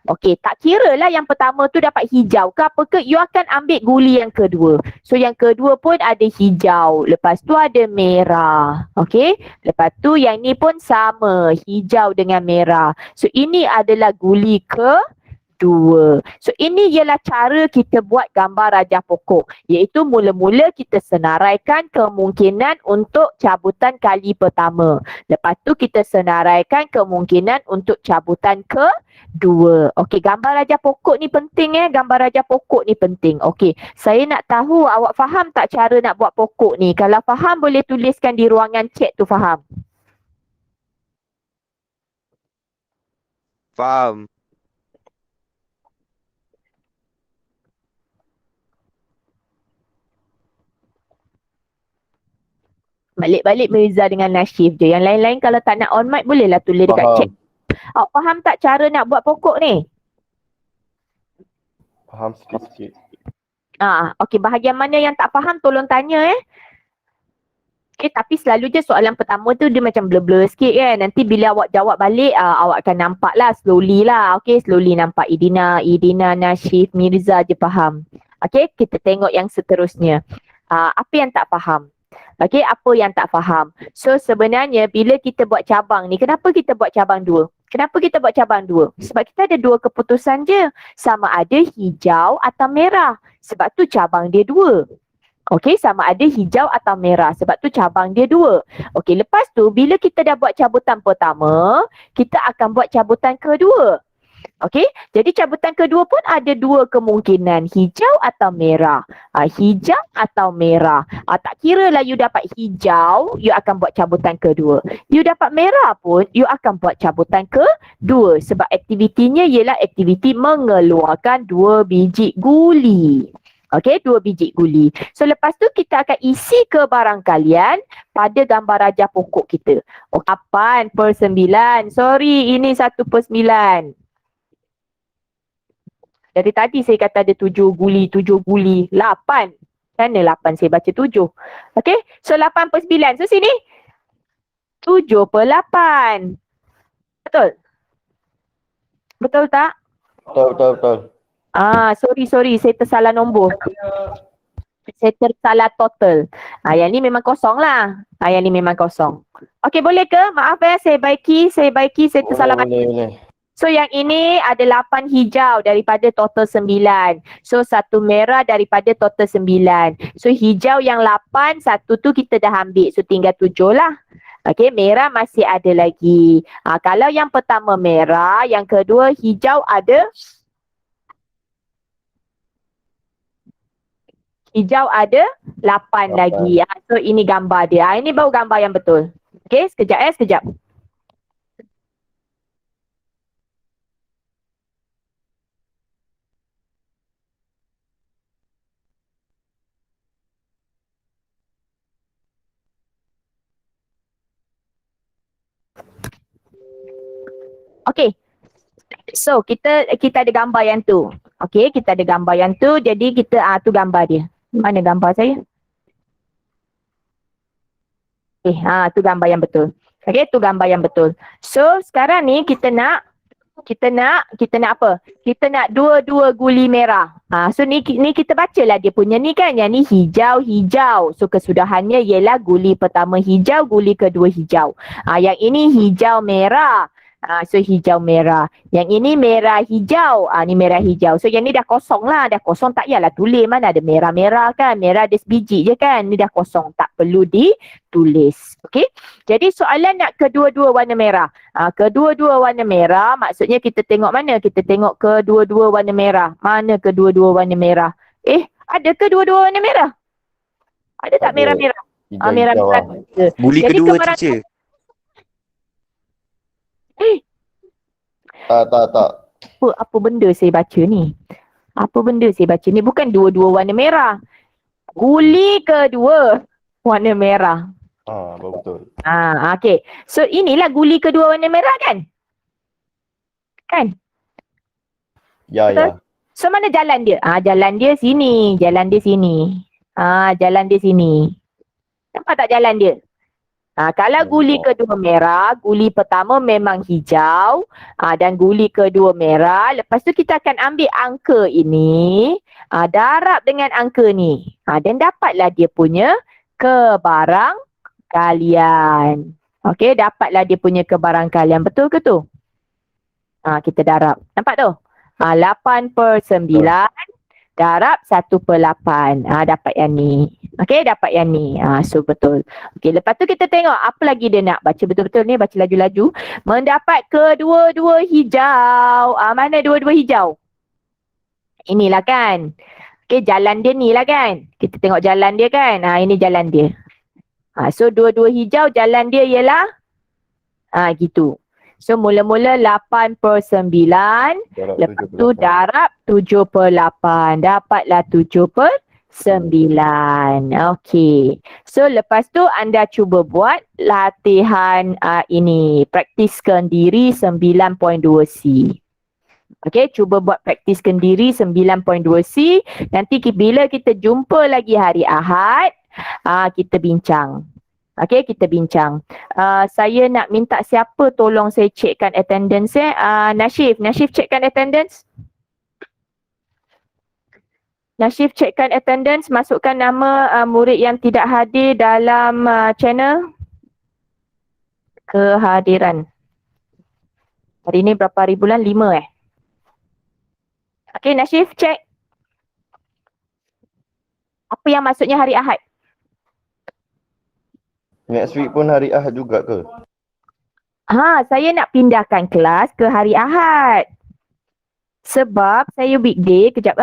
[SPEAKER 1] Okey, tak kira lah yang pertama tu dapat hijau ke apa ke, you akan ambil guli yang kedua. So yang kedua pun ada hijau, lepas tu ada merah. Okey, lepas tu yang ni pun sama, hijau dengan merah. So ini adalah guli kedua. So ini ialah cara kita buat gambar rajah pokok, iaitu mula-mula kita senaraikan kemungkinan untuk cabutan kali pertama. Lepas tu kita senaraikan kemungkinan untuk cabutan kedua. Okey, gambar rajah pokok ni penting gambar rajah pokok ni penting. Okey, saya nak tahu awak faham tak cara nak buat pokok ni? Kalau faham boleh tuliskan di ruangan chat tu, faham?
[SPEAKER 2] Faham.
[SPEAKER 1] Balik-balik Mirza dengan Nasyif je. Yang lain-lain kalau tak nak on mic bolehlah tulis dekat chat. Awak faham tak cara nak buat pokok ni?
[SPEAKER 3] Faham sikit-sikit.
[SPEAKER 1] Okey, bahagian mana yang tak faham tolong tanya Okey, tapi selalu je soalan pertama tu dia macam blur-blur sikit kan. Nanti bila awak jawab balik, awak akan nampak lah slowly lah. Okey, slowly nampak Idina, Nasyif, Mirza je faham. Okey, kita tengok yang seterusnya. Apa yang tak faham? Okey, apa yang tak faham? So sebenarnya bila kita buat cabang ni, kenapa kita buat cabang 2? Kenapa kita buat cabang 2? Sebab kita ada 2 keputusan je. Sama ada hijau atau merah. Sebab tu cabang dia 2. Okey, sama ada hijau atau merah. Sebab tu cabang dia 2. Okey, lepas tu bila kita dah buat cabutan pertama, kita akan buat cabutan kedua. Okey, jadi cabutan kedua pun ada 2 kemungkinan, hijau atau merah. Hijau atau merah. Tak kira lah you dapat hijau, you akan buat cabutan kedua. You dapat merah pun, you akan buat cabutan kedua. Sebab aktivitinya ialah aktiviti mengeluarkan 2 biji guli. Okey, 2 biji guli. So lepas tu kita akan isi ke barang kalian pada gambar rajah pokok kita. 8/9. Sorry, ini 1/9. Dari tadi saya kata ada 7 guli, 8. Mana 8 saya baca 7. Okey, so 8/9. So sini 7/8. Betul? Betul tak?
[SPEAKER 3] Betul.
[SPEAKER 1] Sorry, saya tersalah nombor. Saya tersalah total. Yang ni memang kosong lah. Yang ni memang kosong. Okey, boleh ke? Maaf saya baiki, saya tersalah.
[SPEAKER 3] Boleh.
[SPEAKER 1] So yang ini ada 8 hijau daripada total 9. So 1 merah daripada total 9. So hijau yang 8, 1 tu kita dah ambil. So tinggal 7 lah. Okey, merah masih ada lagi. Kalau yang pertama merah, yang kedua hijau ada. Hijau ada 8 lagi. So ini gambar dia. Ini baru gambar yang betul. Okey, sekejap. Okey. So kita ada gambar yang tu. Okey, kita ada gambar yang tu. Jadi kita tu gambar dia. Mana gambar saya? Tu gambar yang betul. Okey, tu gambar yang betul. So, sekarang ni kita nak apa? Kita nak dua-dua guli merah. So ni kita bacalah dia punya ni kan. Yang ni hijau. So kesudahannya ialah guli pertama hijau, guli kedua hijau. Yang ini hijau merah. So hijau merah. Yang ini merah hijau. Ni merah hijau. So yang ni dah kosong lah. Dah kosong tak payahlah tulis. Mana ada merah-merah kan. Merah ada sebiji je kan. Ni dah kosong. Tak perlu ditulis. Okey. Jadi soalan nak kedua-dua warna merah. Kedua-dua warna merah maksudnya kita tengok mana? Kita tengok kedua-dua warna merah. Mana kedua-dua warna merah? Ada kedua-dua warna merah? Ada tak
[SPEAKER 3] Ada.
[SPEAKER 1] merah-merah?
[SPEAKER 3] Hijau-hijau
[SPEAKER 1] Merah-merah.
[SPEAKER 3] lah.
[SPEAKER 2] Guli
[SPEAKER 1] Jadi
[SPEAKER 2] kedua
[SPEAKER 1] kebarang-
[SPEAKER 2] teacher.
[SPEAKER 3] Tak.
[SPEAKER 1] Apa benda saya baca ni? Bukan dua-dua warna merah. Guli kedua warna merah.
[SPEAKER 3] Betul.
[SPEAKER 1] Okey. So inilah guli kedua warna merah kan? Kan?
[SPEAKER 3] Ya.
[SPEAKER 1] So mana jalan dia? Jalan dia sini. Jalan dia sini. Nampak tak jalan dia? Kalau guli kedua merah, guli pertama memang hijau. Dan guli kedua merah. Lepas tu kita akan ambil angka ini. Darab dengan angka ni. Dan dapatlah dia punya kebarangkalian. Okey, dapatlah dia punya kebarangkalian. Betul ke tu? Kita darab. Nampak tu? 8/9 darab 1/8. Dapat yang ni. Okey, dapat yang ni. So betul. Okey, lepas tu kita tengok apa lagi dia nak. Baca betul-betul ni, baca laju-laju. Mendapat kedua-dua hijau. Mana dua-dua hijau? Inilah kan. Okey, jalan dia ni lah kan. Kita tengok jalan dia kan. Ini jalan dia. So dua-dua hijau jalan dia ialah gitu. So mula-mula 8/9. Lepas tu darab 7/8. Dapatlah 7/9. Okey. So lepas tu anda cuba buat latihan ini. Praktiskan diri 9.2C. Okey, cuba buat praktiskan diri 9.2C. Nanti bila kita jumpa lagi hari Ahad, kita bincang. Okey, kita bincang. Saya nak minta siapa tolong saya cekkan attendance Nashif cekkan attendance. Nashif cekkan attendance, masukkan nama murid yang tidak hadir dalam channel kehadiran. Hari ni berapa hari bulan? 5 Okey, Nashif cek. Apa yang maksudnya hari Ahad?
[SPEAKER 3] Next week pun hari Ahad juga ke?
[SPEAKER 1] Saya nak pindahkan kelas ke hari Ahad. Sebab saya weekday, kejap.